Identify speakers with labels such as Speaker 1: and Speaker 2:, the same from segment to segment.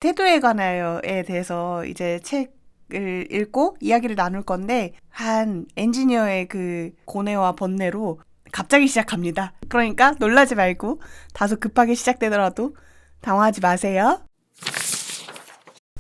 Speaker 1: 태도에 관하여에 대해서 이제 책을 읽고 이야기를 나눌 건데 한 엔지니어의 그 고뇌와 번뇌로 갑자기 시작합니다. 그러니까 놀라지 말고 다소 급하게 시작되더라도 당황하지 마세요.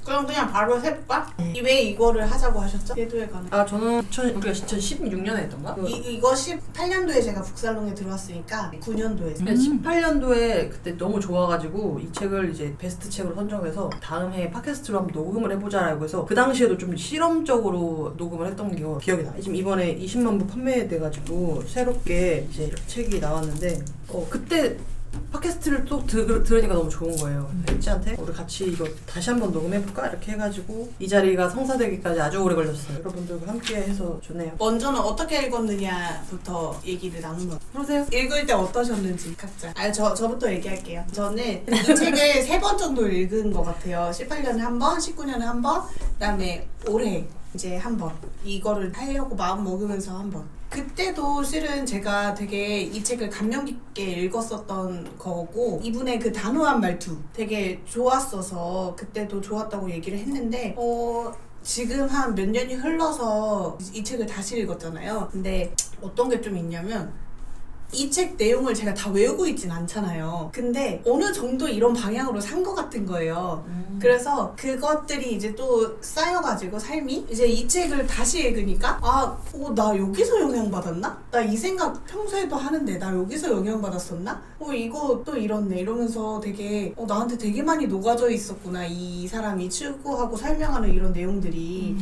Speaker 1: 그럼 그냥 바로 해볼까? 왜 이거를 하자고 하셨죠? 태도에 관한.
Speaker 2: 저는 우리가 2016년에 했던가?
Speaker 1: 이거 18년도에 제가 북살롱에 들어왔으니까 9년도에
Speaker 2: 18년도에 그때 너무 좋아가지고 이 책을 이제 베스트 책으로 선정해서 다음 해에 팟캐스트로 한번 녹음을 해보자라고 해서 그 당시에도 좀 실험적으로 녹음을 했던 게 기억이 나. 지금 이번에 20만 부 판매돼가지고 새롭게 이제 이렇게 책이 나왔는데 그때 팟캐스트를 또 들으니까 너무 좋은 거예요. 혜지한테 우리 같이 이거 다시 한번 녹음해볼까? 이렇게 해가지고 이 자리가 성사되기까지 아주 오래 걸렸어요. 여러분들과 함께 해서 좋네요.
Speaker 1: 먼저는 어떻게 읽었느냐부터 얘기를 나누면
Speaker 2: 그러세요?
Speaker 1: 읽을 때 어떠셨는지 각자. 저부터 얘기할게요. 저는 이 책을 3번 정도 읽은 것 같아요. 18년에 한 번, 19년에 한 번, 그다음에 올해 이제 한 번. 이거를 하려고 마음 먹으면서 한 번. 그때도 실은 제가 되게 이 책을 감명 깊게 읽었었던 거고 이분의 그 단호한 말투 되게 좋았어서 그때도 좋았다고 얘기를 했는데 지금 한 몇 년이 흘러서 이 책을 다시 읽었잖아요. 근데 어떤 게 좀 있냐면 이 책 내용을 제가 다 외우고 있진 않잖아요. 근데 어느 정도 이런 방향으로 산 것 같은 거예요. 그래서 그것들이 이제 또 쌓여가지고 삶이 이제 이 책을 다시 읽으니까 나 여기서 영향받았나? 나 이 생각 평소에도 하는데 나 여기서 영향받았었나? 이거 또 이렇네 이러면서 되게 나한테 되게 많이 녹아져 있었구나. 이 사람이 추구하고 설명하는 이런 내용들이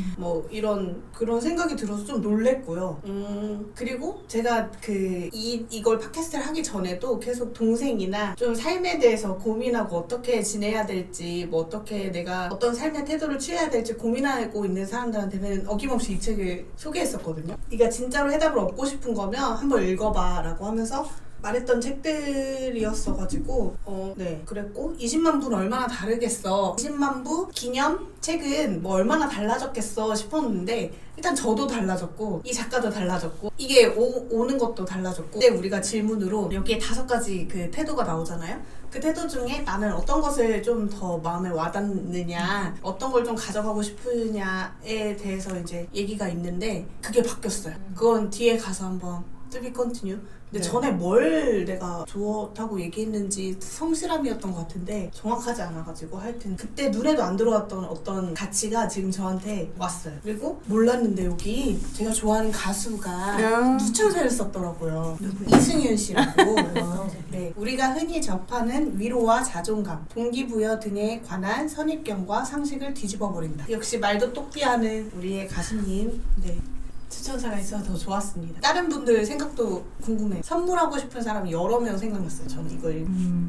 Speaker 1: 그런 생각이 들어서 좀 놀랬고요. 그리고 제가 이걸 팟캐스트를 하기 전에도 계속 동생이나 좀 삶에 대해서 고민하고 어떻게 지내야 될지 어떻게 내가 어떤 삶의 태도를 취해야 될지 고민하고 있는 사람들한테는 어김없이 이 책을 소개했었거든요. 네가 진짜로 해답을 얻고 싶은 거면 한번 읽어봐 라고 하면서 말했던 책들이었어가지고 네 그랬고 20만 부는 얼마나 다르겠어 20만 부 기념 책은 얼마나 달라졌겠어 싶었는데 일단 저도 달라졌고 이 작가도 달라졌고 이게 오는 것도 달라졌고 근데 우리가 질문으로 여기에 5가지 그 태도가 나오잖아요. 그 태도 중에 나는 어떤 것을 좀 더 마음에 와닿느냐 어떤 걸 좀 가져가고 싶으냐에 대해서 이제 얘기가 있는데 그게 바뀌었어요. 그건 뒤에 가서 한번 to be continue. 근데 전에 뭘 내가 좋다고 얘기했는지 성실함이었던 것 같은데 정확하지 않아가지고 하여튼 그때 눈에도 안 들어왔던 어떤 가치가 지금 저한테 왔어요. 그리고 몰랐는데 여기 제가 좋아하는 가수가 누창사를 썼더라고요. 이승윤 씨라고. 네, 우리가 흔히 접하는 위로와 자존감, 동기부여 등에 관한 선입견과 상식을 뒤집어버린다. 역시 말도 똑띠하는 우리의 가수님. 네. 추천사가 있어서 더 좋았습니다. 다른 분들 생각도 궁금해. 선물하고 싶은 사람이 여러 명 생각났어요. 저는 이걸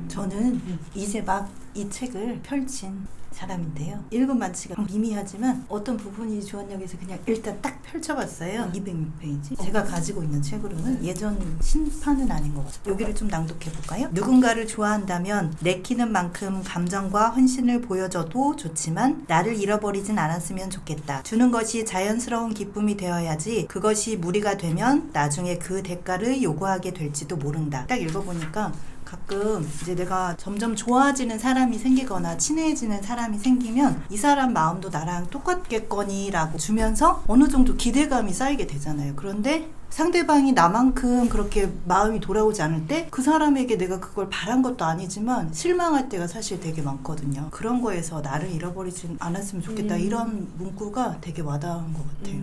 Speaker 3: 저는 이제 막 이 책을 펼친 사람인데요. 읽은 만치가 미미하지만 어떤 부분이 좋았냐고 해서 그냥 일단 딱 펼쳐봤어요. 206페이지. 제가 가지고 있는 책으로는 예전 신판은 아닌 것 같아요. 여기를 좀 낭독해볼까요? 누군가를 좋아한다면 내키는 만큼 감정과 헌신을 보여줘도 좋지만 나를 잃어버리진 않았으면 좋겠다. 주는 것이 자연스러운 기쁨이 되어야지 그것이 무리가 되면 나중에 그 대가를 요구하게 될지도 모른다. 딱 읽어보니까 가끔 이제 내가 점점 좋아지는 사람이 생기거나 친해지는 사람이 생기면 이 사람 마음도 나랑 똑같겠거니 라고 주면서 어느 정도 기대감이 쌓이게 되잖아요. 그런데 상대방이 나만큼 그렇게 마음이 돌아오지 않을 때 그 사람에게 내가 그걸 바란 것도 아니지만 실망할 때가 사실 되게 많거든요. 그런 거에서 나를 잃어버리지 않았으면 좋겠다 이런 문구가 되게 와닿은 것 같아요.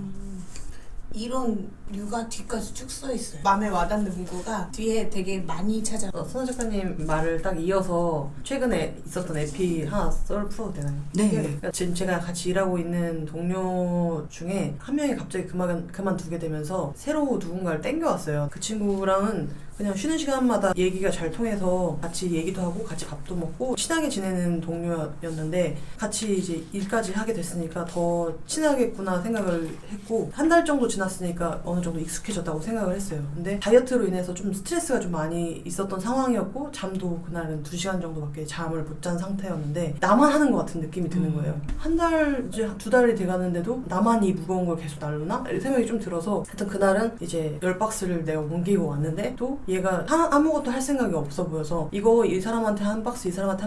Speaker 1: 이런 류가 뒤까지 쭉 써있어요. 마음에 와닿는 문구가 뒤에 되게 많이 찾아.
Speaker 2: 선우 작가님 말을 딱 이어서 최근에 있었던 에피 하나 풀어도 되나요?
Speaker 3: 네.
Speaker 2: 그러니까 지금 제가 같이 일하고 있는 동료 중에 한 명이 갑자기 그만두게 되면서 새로 누군가를 땡겨왔어요. 그 친구랑은 그냥 쉬는 시간마다 얘기가 잘 통해서 같이 얘기도 하고 같이 밥도 먹고 친하게 지내는 동료였는데 같이 이제 일까지 하게 됐으니까 더 친하겠구나 생각을 했고 한 달 정도 지났으니까 어느 정도 익숙해졌다고 생각을 했어요. 근데 다이어트로 인해서 좀 스트레스가 좀 많이 있었던 상황이었고 잠도 그날은 2시간 정도밖에 잠을 못 잔 상태였는데 나만 하는 것 같은 느낌이 드는 거예요. 한 달, 이제 2달이 돼가는데도 나만 이 무거운 걸 계속 나르나? 생각이 좀 들어서 하여튼 그날은 이제 10박스를 내가 옮기고 왔는데 또 얘가 아무것도 할 생각이 없어 보여서 이거 이 사람한테 한 박스, 이 사람한테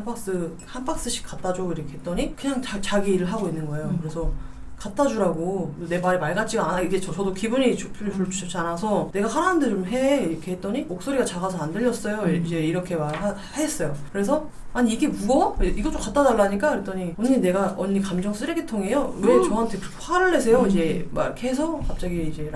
Speaker 2: 한 박스씩 갖다 줘 이렇게 했더니 그냥 자기 일을 하고 있는 거예요. 그래서 갖다 주라고. 내 말이 말 같지가 않아. 이게 저도 기분이 별로 좋지 않아서 내가 하라는데 좀 해 이렇게 했더니 목소리가 작아서 안 들렸어요. 이제 이렇게 말했어요. 그래서 아니 이게 무거워? 이거 좀 갖다 달라니까. 그랬더니 언니 감정 쓰레기통이에요? 왜 저한테 그렇게 화를 내세요? 이제 막 이렇게 해서 갑자기 이제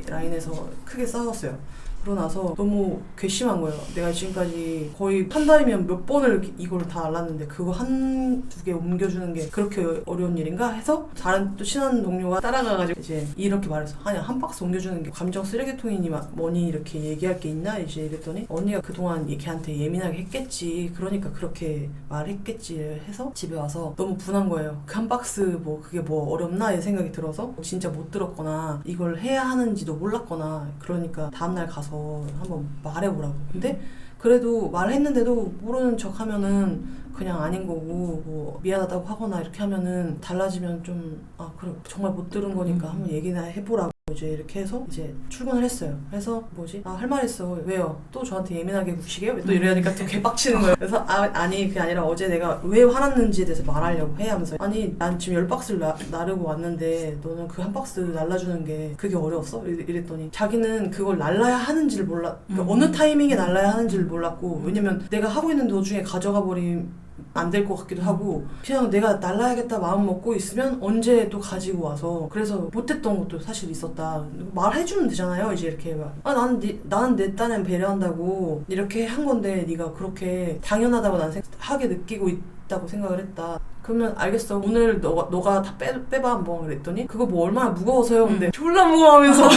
Speaker 2: 라인에서 크게 싸웠어요. 그러고 나서 너무 괘씸한 거예요. 내가 지금까지 거의 한 달이면 몇 번을 이걸 다 알았는데 그거 한두 개 옮겨주는 게 그렇게 어려운 일인가 해서 다른 또 친한 동료가 따라가가지고 이제 이렇게 말했어. 아니 한 박스 옮겨주는 게 감정 쓰레기통이니 뭐니 이렇게 얘기할 게 있나? 이제 이랬더니 언니가 그동안 걔한테 예민하게 했겠지. 그러니까 그렇게 말했겠지 해서 집에 와서 너무 분한 거예요. 그 한 박스 뭐 그게 뭐 어렵나 이 생각이 들어서 진짜 못 들었거나 이걸 해야 하는지도 몰랐거나 그러니까 다음날 가서 한번 말해보라고. 근데 그래도 말했는데도 모르는 척 하면은 그냥 아닌 거고 뭐 미안하다고 하거나 이렇게 하면은 달라지면 좀 그래 정말 못 들은 거니까 한번 얘기나 해보라고 이제 이렇게 해서 이제 출근을 했어요. 해서 할 말 있어. 왜요? 또 저한테 예민하게 구시게요? 또 이러니까 또 개빡치는 거예요. 그래서 아니 그게 아니라 어제 내가 왜 화났는지에 대해서 말하려고 해 하면서 아니 난 지금 10박스를 나르고 왔는데 너는 그 한 박스 날라주는 게 그게 어려웠어? 이랬더니 자기는 그걸 날라야 하는지를 몰라. 그러니까 어느 타이밍에 날라야 하는지를 몰랐고 왜냐면 내가 하고 있는 도중에 가져가 버리면 안 될 것 같기도 하고 그냥 내가 날라야겠다 마음 먹고 있으면 언제 또 가지고 와서 그래서 못했던 것도 사실 있었다. 말해주면 되잖아요. 이제 이렇게 막 나는 내 딴엔 배려한다고 이렇게 한 건데 네가 그렇게 당연하다고 난 하게 느끼고 있다고 생각을 했다. 그러면 알겠어. 오늘 너가 다 빼봐 한번 그랬더니 그거 뭐 얼마나 무거워서요. 근데 졸라 무거워하면서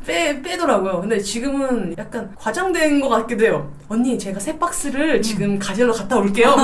Speaker 2: 빼더라고요. 근데 지금은 약간 과장된 것 같기도 해요. 언니 제가 새 박스를 지금 가지러 갔다 올게요.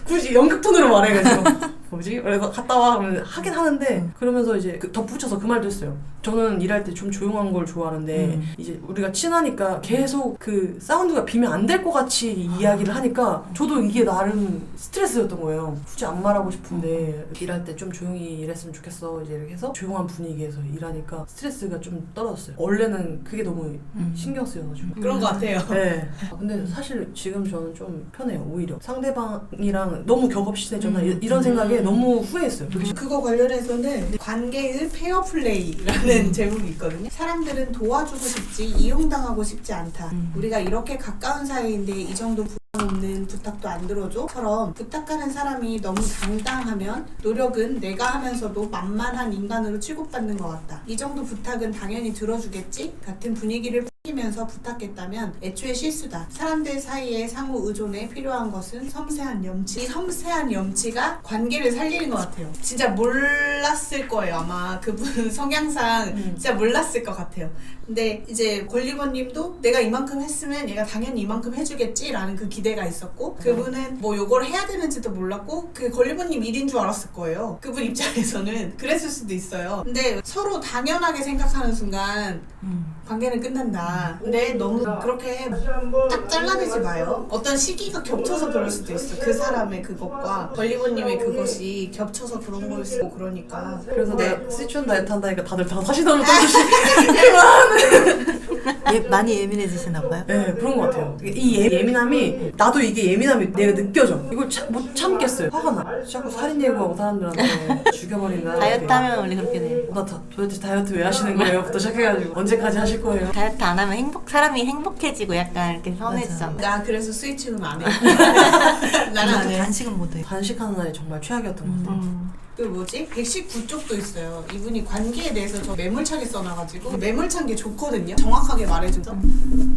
Speaker 2: 굳이 연극톤으로 말해가지고 뭐지? 그래서 갔다 와 하면 하긴 하는데 그러면서 이제 덧붙여서 그 말도 했어요. 저는 일할 때 좀 조용한 걸 좋아하는데 이제 우리가 친하니까 계속 그 사운드가 비면 안 될 것 같이 이야기를 하니까 저도 이게 나름 스트레스였던 거예요. 굳이 안 말하고 싶은데 일할 때 좀 조용히 일했으면 좋겠어 이제 이렇게 해서 조용한 분위기에서 일하니까 스트레스가 좀 떨어졌어요. 원래는 그게 너무 신경 쓰여가지고
Speaker 1: 그런 것 같아요.
Speaker 2: 네. 근데 사실 지금 저는 좀 편해요. 오히려 상대방이랑 너무 격없이 지내잖아 이런 생각에 너무 후회했어요.
Speaker 1: 그거 관련해서는 관계의 페어플레이라는 제목이 있거든요. 사람들은 도와주고 싶지 이용당하고 싶지 않다. 우리가 이렇게 가까운 사이인데 이 정도 없는 부탁도 안 들어줘? 처럼 부탁하는 사람이 너무 당당하면 노력은 내가 하면서도 만만한 인간으로 취급받는 것 같다. 이 정도 부탁은 당연히 들어주겠지? 같은 분위기를 면서 부탁했다면 애초에 실수다. 사람들 사이에 상호 의존에 필요한 것은 섬세한 염치. 이 섬세한 염치가 관계를 살리는 것 같아요. 진짜 몰랐을 거예요. 아마 그분 성향상 진짜 몰랐을 것 같아요. 근데 이제 권리버님도 내가 이만큼 했으면 얘가 당연히 이만큼 해주겠지라는 그 기대가 있었고 그분은 뭐 요걸 해야 되는지도 몰랐고 그 권리버님 일인 줄 알았을 거예요. 그분 입장에서는 그랬을 수도 있어요. 근데 서로 당연하게 생각하는 순간 관계는 끝난다. 근데 너무 그렇게 딱 잘라내지 마요. 어떤 시기가 겹쳐서 그럴 수도 있어. 그 사람의 그것과 권리버님의 그것이 겹쳐서 그런 걸 수도 그러니까.
Speaker 2: 그래서 내가 스위치온 다이어트 한다니까 다들 다 다시 너무
Speaker 3: 많이 예민해지시나 봐요?
Speaker 2: 네, 그런 것 같아요. 이 예민함이 나도 이게 예민함이 내가 느껴져. 이걸 못 참겠어요. 화가 나. 자꾸 살인 예고하고 사람들한테 죽여버린다.
Speaker 4: 다이어트 하면 원래 그렇게 돼요.
Speaker 2: 도대체 다이어트 왜 하시는 거예요? 부터 시작해가지고 언제까지 하실 거예요?
Speaker 4: 다이어트 안 하면 사람이 행복해지고 약간 이렇게 선해지잖아.
Speaker 1: 나 그래서 스위치는 안 해. 나는 안 해.
Speaker 3: 단식은 못해요.
Speaker 2: 단식하는 날이 정말 최악이었던 것 같아요.
Speaker 1: 그 뭐지? 119쪽도 있어요. 이분이 관계에 대해서 저 매몰차게 써놔가지고 매몰찬 게 좋거든요. 정확하게 말해줘서.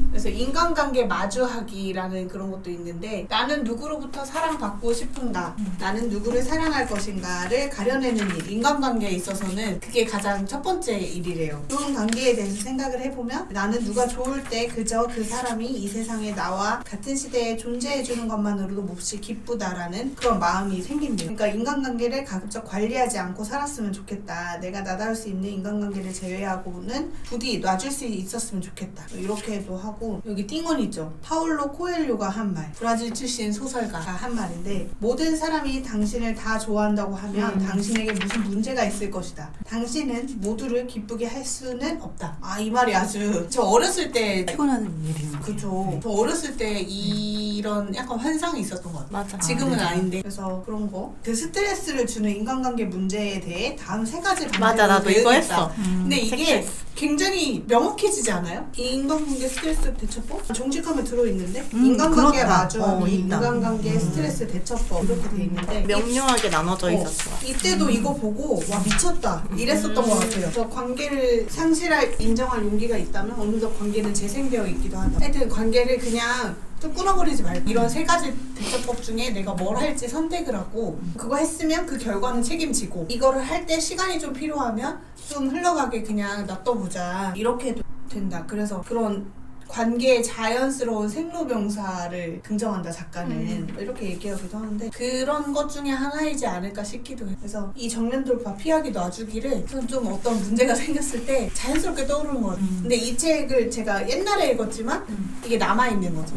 Speaker 1: 그래서 인간관계 마주하기라는 그런 것도 있는데 나는 누구로부터 사랑받고 싶은가 나는 누구를 사랑할 것인가를 가려내는 일. 인간관계에 있어서는 그게 가장 첫 번째 일이래요. 좋은 관계에 대해서 생각을 해보면 나는 누가 좋을 때 그저 그 사람이 이 세상에 나와 같은 시대에 존재해주는 것만으로도 몹시 기쁘다라는 그런 마음이 생긴대요. 그러니까 인간관계를 가급적 관리하지 않고 살았으면 좋겠다. 내가 나다울 수 있는 인간관계를 제외하고는 부디 놔줄 수 있었으면 좋겠다. 이렇게도 하고 여기 띵언 있죠. 파울로 코엘료가 한 말. 브라질 출신 소설가가 한 말인데 모든 사람이 당신을 다 좋아한다고 하면 당신에게 무슨 문제가 있을 것이다. 당신은 모두를 기쁘게 할 수는 없다. 아, 이 말이 아주 저 어렸을 때
Speaker 3: 피곤한 일이에요.
Speaker 1: 그죠. 저 어렸을 때 이런 약간 환상이 있었던 것 같아요.
Speaker 4: 맞아.
Speaker 1: 지금은
Speaker 3: 네.
Speaker 1: 아닌데. 그래서 그런 거. 그 스트레스를 주는 인간관계 문제에 대해 다음 3가지
Speaker 4: 맞아, 나도 이거
Speaker 1: 배우겠다.
Speaker 4: 했어.
Speaker 1: 근데 이게
Speaker 4: 체크했어.
Speaker 1: 굉장히 명확해지지 않아요? 이 인간관계 스트레스 대처법? 정직함에 들어있는데 인간관계
Speaker 3: 그렇다.
Speaker 1: 마주하기,
Speaker 3: 있다.
Speaker 1: 인간관계 스트레스 대처법 이렇게 돼 있는데
Speaker 4: 명료하게 나눠져 있었어.
Speaker 1: 이때도 이거 보고 와 미쳤다 이랬었던 것 같아요. 저 관계를 상실할 인정할 용기가 있다면 어느덧 관계는 재생되어 있기도 하다. 하여튼 관계를 그냥 또 끊어버리지 말고 이런 3가지 대처법 중에 내가 뭘 할지 선택을 하고 그거 했으면 그 결과는 책임지고 이거를 할 때 시간이 좀 필요하면 좀 흘러가게 그냥 놔둬보자 이렇게 해도 된다. 그래서 그런 관계의 자연스러운 생로병사를 긍정한다 작가는 이렇게 얘기하기도 하는데 그런 것 중에 하나이지 않을까 싶기도 해요. 그래서 이 정면돌파 피하기 놔주기를 저는 좀 어떤 문제가 생겼을 때 자연스럽게 떠오르는 것 같아요. 근데 이 책을 제가 옛날에 읽었지만 이게 남아있는 거죠.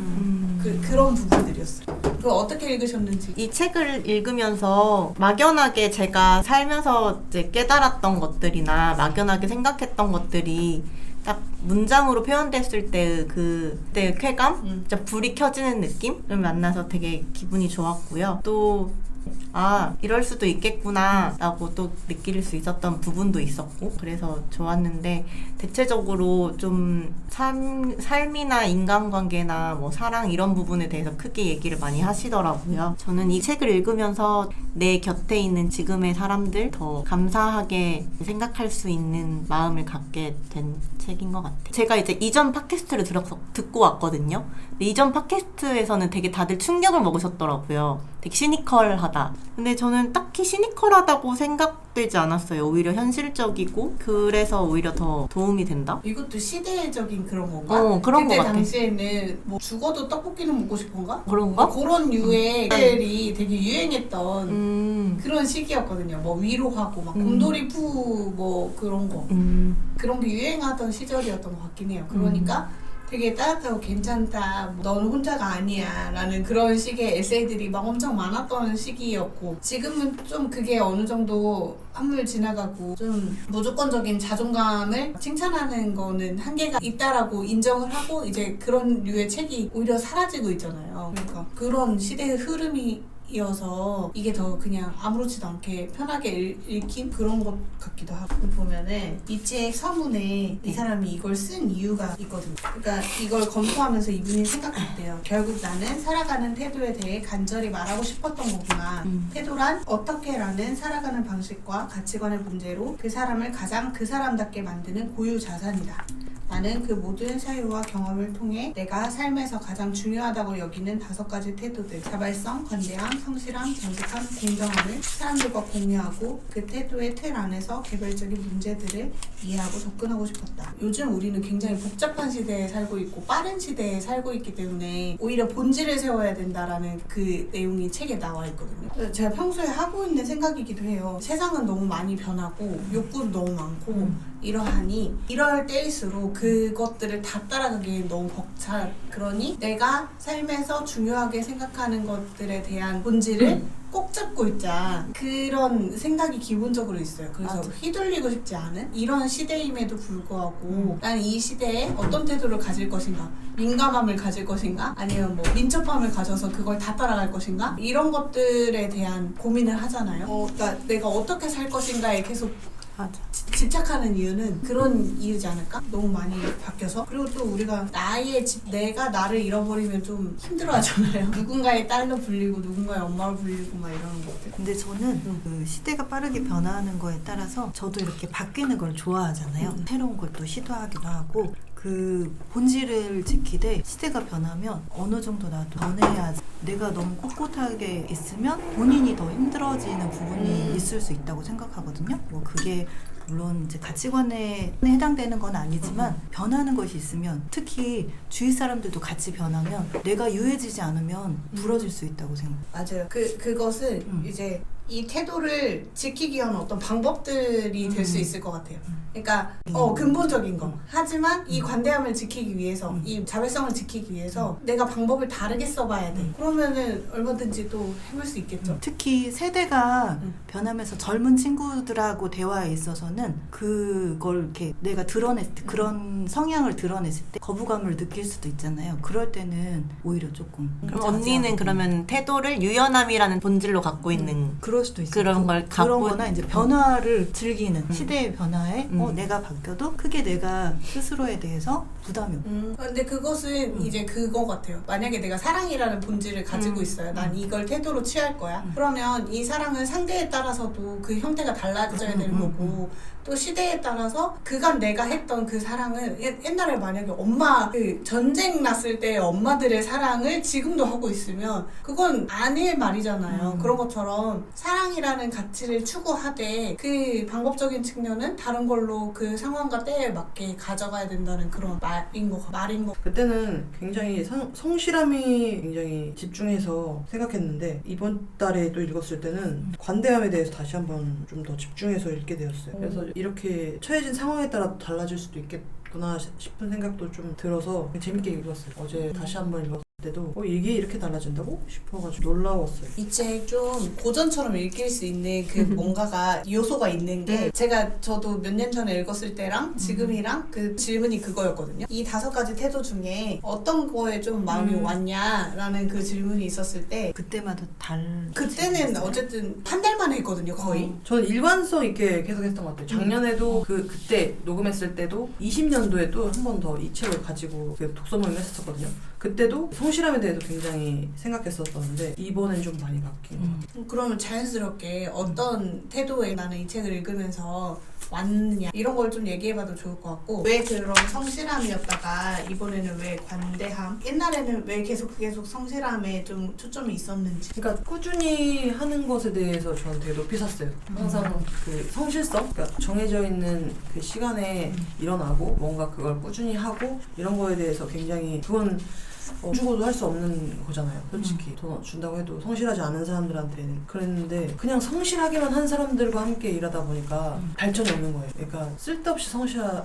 Speaker 1: 그런 부분들이었어요. 그거 어떻게 읽으셨는지.
Speaker 4: 이 책을 읽으면서 막연하게 제가 살면서 이제 깨달았던 것들이나 막연하게 생각했던 것들이 딱 문장으로 표현됐을 때 그때의 쾌감? 진짜 불이 켜지는 느낌을 만나서 되게 기분이 좋았고요. 또 이럴 수도 있겠구나 라고 또 느낄 수 있었던 부분도 있었고 그래서 좋았는데 대체적으로 좀 삶이나 인간관계나 뭐 사랑 이런 부분에 대해서 크게 얘기를 많이 하시더라고요. 저는 이 책을 읽으면서 내 곁에 있는 지금의 사람들 더 감사하게 생각할 수 있는 마음을 갖게 된 책인 것 같아요. 제가 이제 이전 팟캐스트를 듣고 왔거든요. 근데 이전 팟캐스트에서는 되게 다들 충격을 먹으셨더라고요. 되게 시니컬하다. 근데 저는 딱히 시니컬하다고 생각되지 않았어요. 오히려 현실적이고 그래서 오히려 더 도움이 된다?
Speaker 1: 이것도 시대적인 그런 건가?
Speaker 4: 그런
Speaker 1: 그때
Speaker 4: 것 같아.
Speaker 1: 당시에는 뭐 죽어도 떡볶이는 먹고 싶은가?
Speaker 4: 그런가?
Speaker 1: 그런 류의 들이 되게 유행했던 그런 시기였거든요. 뭐 위로하고 막 곰돌이 푸 뭐 그런 거 그런 게 유행하던 시절이었던 것 같긴 해요. 그러니까 되게 따뜻하고 괜찮다. 뭐 너는 혼자가 아니야. 라는 그런 식의 에세이들이 막 엄청 많았던 시기였고 지금은 좀 그게 어느 정도 한물 지나가고 좀 무조건적인 자존감을 칭찬하는 거는 한계가 있다라고 인정을 하고 이제 그런 류의 책이 오히려 사라지고 있잖아요. 그러니까 그런 시대의 흐름이 이어서 이게 더 그냥 아무렇지도 않게 편하게 읽힌 그런 것 같기도 하고 보면은 이 책 서문에 이 사람이 이걸 쓴 이유가 있거든요. 그러니까 이걸 검토하면서 이분이 생각했대요. 결국 나는 살아가는 태도에 대해 간절히 말하고 싶었던 거구나. 태도란 어떻게라는 살아가는 방식과 가치관의 문제로 그 사람을 가장 그 사람답게 만드는 고유 자산이다. 나는 그 모든 사유와 경험을 통해 내가 삶에서 가장 중요하다고 여기는 5가지 태도들 자발성, 관대함, 성실함, 정직함, 공정함을 사람들과 공유하고 그 태도의 틀 안에서 개별적인 문제들을 이해하고 접근하고 싶었다. 요즘 우리는 굉장히 복잡한 시대에 살고 있고 빠른 시대에 살고 있기 때문에 오히려 본질을 세워야 된다라는 그 내용이 책에 나와 있거든요. 그래서 제가 평소에 하고 있는 생각이기도 해요. 세상은 너무 많이 변하고 욕구도 너무 많고 이러하니 이럴 때일수록 그것들을 다 따라가기엔 너무 벅차. 그러니 내가 삶에서 중요하게 생각하는 것들에 대한 본질을 꼭 잡고 있자. 그런 생각이 기본적으로 있어요. 그래서 휘둘리고 싶지 않은 이런 시대임에도 불구하고 나는 이 시대에 어떤 태도를 가질 것인가, 민감함을 가질 것인가, 아니면 뭐 민첩함을 가져서 그걸 다 따라갈 것인가, 이런 것들에 대한 고민을 하잖아요. 그러니까 내가 어떻게 살 것인가에 계속
Speaker 3: 맞아.
Speaker 1: 집착하는 이유는 그런 이유지 않을까? 너무 많이 바뀌어서. 그리고 또 우리가 내가 나를 잃어버리면 좀 힘들어하잖아요. 누군가의 딸로 불리고 누군가의 엄마로 불리고 막 이러는 것들.
Speaker 3: 근데 저는 그 시대가 빠르게 변화하는 거에 따라서 저도 이렇게 바뀌는 걸 좋아하잖아요. 새로운 걸 또 시도하기도 하고 그 본질을 지키되 시대가 변하면 어느 정도 나도 변해야지. 내가 너무 꼿꼿하게 있으면 본인이 더 힘들어지는 부분이 있을 수 있다고 생각하거든요. 뭐 그게 물론 이제 가치관에 해당되는 건 아니지만 변하는 것이 있으면 특히 주위 사람들도 같이 변하면 내가 유해지지 않으면 부러질 수 있다고 생각해요.
Speaker 1: 맞아요. 그것을 이제 이 태도를 지키기 위한 어떤 방법들이 될 수 있을 것 같아요. 그러니까 근본적인 거. 하지만 이 관대함을 지키기 위해서, 이 자발성을 지키기 위해서 내가 방법을 다르게 써봐야 돼. 그러면은 얼마든지 또 해볼 수 있겠죠.
Speaker 3: 특히 세대가 변하면서 젊은 친구들하고 대화에 있어서는 그걸 이렇게 내가 드러냈을 때, 그런 성향을 드러냈을 때 거부감을 느낄 수도 있잖아요. 그럴 때는 오히려 조금
Speaker 4: 그럼 언니는 그러면 태도를 유연함이라는 본질로 갖고 있는
Speaker 3: 그럴 수도 있어요.
Speaker 4: 그런 걸
Speaker 3: 그런
Speaker 4: 갖고
Speaker 3: 거나 이제 변화를 즐기는 시대의 변화에 내가 바뀌어도 크게 내가 스스로에 대해서 부담이 없고
Speaker 1: 근데 그것은 이제 그거 같아요. 만약에 내가 사랑이라는 본질을 가지고 있어요. 난 이걸 태도로 취할 거야. 그러면 이 사랑은 상대에 따라서도 그 형태가 달라져야 되는 거고, 또 시대에 따라서 그간 내가 했던 그 사랑은 옛날에 만약에 엄마 그 전쟁 났을 때 엄마들의 사랑을 지금도 하고 있으면 그건 아닐 말이잖아요. 그런 것처럼 사랑이라는 가치를 추구하되 그 방법적인 측면은 다른 걸로 그 상황과 때에 맞게 가져가야 된다는 그런 말인 거.
Speaker 2: 그때는 굉장히 성실함이 굉장히 집중해서 생각했는데 이번 달에 또 읽었을 때는 관대함에 대해서 다시 한번 좀 더 집중해서 읽게 되었어요. 그래서 이렇게 처해진 상황에 따라 달라질 수도 있겠구나 싶은 생각도 좀 들어서 재밌게 읽었어요. 어제 다시 한번 읽었을 때도 이게 이렇게 달라진다고 싶어가지고 놀라웠어요.
Speaker 1: 이 책 좀 고전처럼 읽힐 수 있는 그 뭔가가 요소가 있는 게 저도 몇 년 전에 읽었을 때랑 지금이랑 그 질문이 그거였거든요. 이 5가지 태도 중에 어떤 거에 좀 마음이 왔냐라는 그 질문이 있었을 때
Speaker 3: 그때마다
Speaker 1: 그때는 어쨌든 한 달 만에 했거든요, 거의.
Speaker 2: 저는 일관성 있게 계속 했던 것 같아요. 작년에도 그때 녹음했을 때도 20년도에 또 한 번 더 이 책을 가지고 그 독서 모임을 했었거든요. 그때도 성실함에 대해서 굉장히 생각했었었는데 이번엔 좀 많이 바뀐 것 같아요.
Speaker 1: 그러면 자연스럽게 어떤 태도에 나는 이 책을 읽으면서 왔느냐 이런 걸 좀 얘기해봐도 좋을 것 같고, 왜 그런 성실함이었다가 이번에는 왜 관대함, 옛날에는 왜 계속 성실함에 좀 초점이 있었는지.
Speaker 2: 그러니까 꾸준히 하는 것에 대해서 저는 되게 높이 샀어요. 항상 그 성실성, 그러니까 정해져 있는 그 시간에 일어나고 뭔가 그걸 꾸준히 하고 이런 거에 대해서 굉장히 그건 주고도 할 수 없는 거잖아요. 솔직히 돈 준다고 해도 성실하지 않은 사람들한테는. 그랬는데 그냥 성실하게만 한 사람들과 함께 일하다 보니까 발전이 없는 거예요. 그러니까 쓸데없이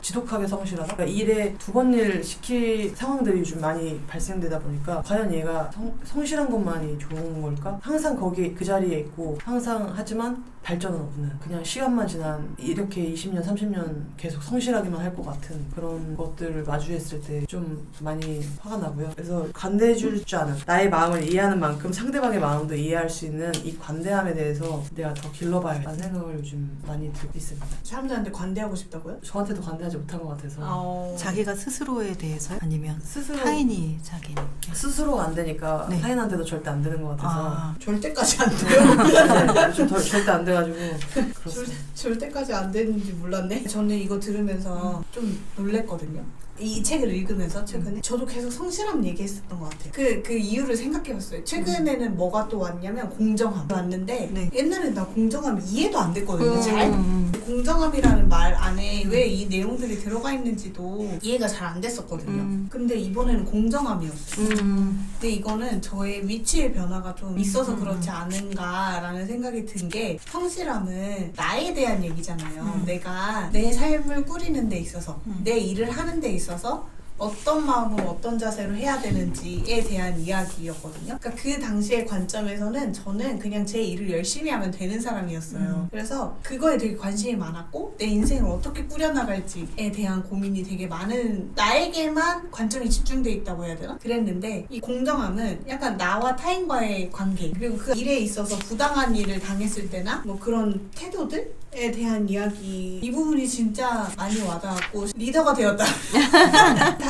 Speaker 2: 지독하게 성실하다. 그러니까 일에 2번 일 시킬 상황들이 좀 많이 발생되다 보니까 과연 얘가 성실한 것만이 좋은 걸까? 항상 거기 그 자리에 있고 항상 하지만 발전은 없는, 그냥 시간만 지난 이렇게 20년 30년 계속 성실하기만 할 것 같은 그런 것들을 마주했을 때 좀 많이 화가 나고요. 그래서 관대해줄 줄 아는, 나의 마음을 이해하는 만큼 상대방의 마음도 이해할 수 있는 이 관대함에 대해서 내가 더 길러봐야겠다는 생각을 요즘 많이 들고 있습니다.
Speaker 1: 사람들한테 관대하고 싶다고요?
Speaker 2: 저한테도 관대하지 못한 것 같아서.
Speaker 3: 자기가 스스로에 대해서요? 아니면
Speaker 2: 스스로
Speaker 3: 타인이 자기를
Speaker 2: 스스로가 안 되니까
Speaker 3: 네.
Speaker 2: 타인한테도 절대 안 되는 것 같아서
Speaker 1: 절대까지 안 돼요.
Speaker 2: 좀 절대 안 돼가지고 그렇습니다.
Speaker 1: 절대까지 안 되는지 몰랐네. 저는 이거 들으면서 좀 놀랬거든요. 이 책을 읽으면서 최근에 저도 계속 성실함 얘기했었던 것 같아요. 그 이유를 생각해봤어요. 최근에는 뭐가 또 왔냐면 공정함 왔는데,
Speaker 3: 네.
Speaker 1: 옛날엔 나 공정함 이해도 안 됐거든요. 잘 공정함이라는 말 안에 왜 이 내용들이 들어가 있는지도 이해가 잘 안 됐었거든요. 근데 이번에는 공정함이었어요. 근데 이거는 저의 위치의 변화가 좀 있어서 그렇지 않은가라는 생각이 든 게, 성실함은 나에 대한 얘기잖아요. 내가 내 삶을 꾸리는 데 있어서, 내 일을 하는 데 있어서 어떤 마음으로 어떤 자세로 해야 되는지에 대한 이야기였거든요. 그러니까 그 당시의 관점에서는 저는 그냥 제 일을 열심히 하면 되는 사람이었어요. 그래서 그거에 되게 관심이 많았고, 내 인생을 어떻게 꾸려나갈지에 대한 고민이 되게 많은, 나에게만 관점이 집중돼 있다고 해야 되나? 그랬는데 이 공정함은 약간 나와 타인과의 관계, 그리고 그 일에 있어서 부당한 일을 당했을 때나 뭐 그런 태도들에 대한 이야기, 이 부분이 진짜 많이 와닿았고 리더가 되었다.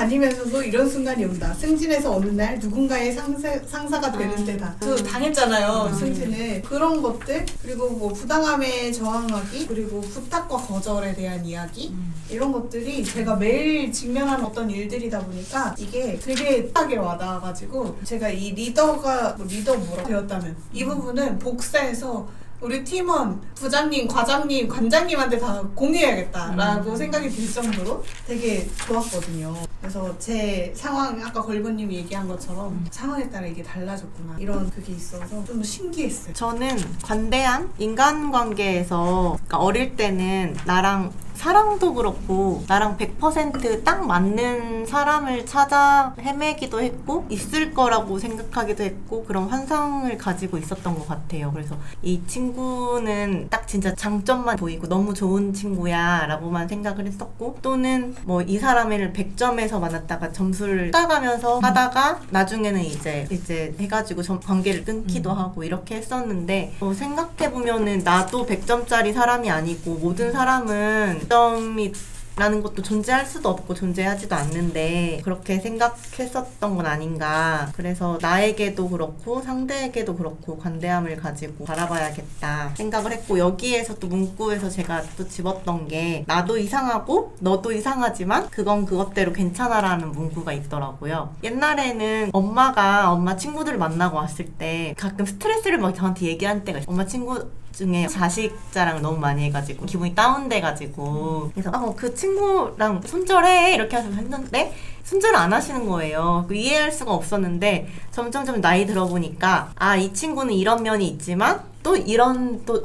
Speaker 1: 다니면서도 이런 순간이 온다. 승진해서 어느 날 누군가의 상사가 되는 때다. 저 당했잖아요, 승진을. 그런 것들, 그리고 뭐 부당함에 저항하기, 그리고 부탁과 거절에 대한 이야기, 이런 것들이 제가 매일 직면하는 어떤 일들이다 보니까 이게 되게 하게 와닿아가지고, 제가 이 리더가 리더 뭐라 되었다면 이 부분은 복사해서 우리 팀원, 부장님, 과장님, 관장님한테 다 공유해야겠다라고 생각이 들 정도로 되게 좋았거든요. 그래서 제 상황, 아까 걸브님이 얘기한 것처럼 상황에 따라 이게 달라졌구나 이런 그게 있어서 좀 신기했어요.
Speaker 4: 저는 관대한 인간관계에서 그러니까 어릴 때는 나랑 사랑도 그렇고 나랑 100%딱 맞는 사람을 찾아 헤매기도 했고 있을 거라고 생각하기도 했고 그런 환상을 가지고 있었던 것 같아요. 그래서 이 친구는 딱 진짜 장점만 보이고 너무 좋은 친구야 라고만 생각을 했었고 또는 뭐 이 사람을 100점에서 만났다가 점수를 따가면서 하다가 나중에는 이제 해가지고 관계를 끊기도 하고 이렇게 했었는데 생각해보면은 나도 100점짜리 사람이 아니고 모든 사람은 점이라는 것도 존재할 수도 없고 존재하지도 않는데 그렇게 생각했었던 건 아닌가. 그래서 나에게도 그렇고 상대에게도 그렇고 관대함을 가지고 바라봐야겠다 생각을 했고 여기에서 또 문구에서 제가 또 집었던 게 나도 이상하고 너도 이상하지만 그건 그것대로 괜찮아라는 문구가 있더라고요. 옛날에는 엄마 친구들을 만나고 왔을 때 가끔 스트레스를 막 저한테 얘기할 때가 있어요. 엄마 친구 중에 자식 자랑을 너무 많이 해가지고 기분이 다운돼가지고 그래서 그 친구랑 손절해 이렇게 해서 했는데 손절을 안 하시는 거예요. 이해할 수가 없었는데 점점 나이 들어보니까 이 친구는 이런 면이 있지만 또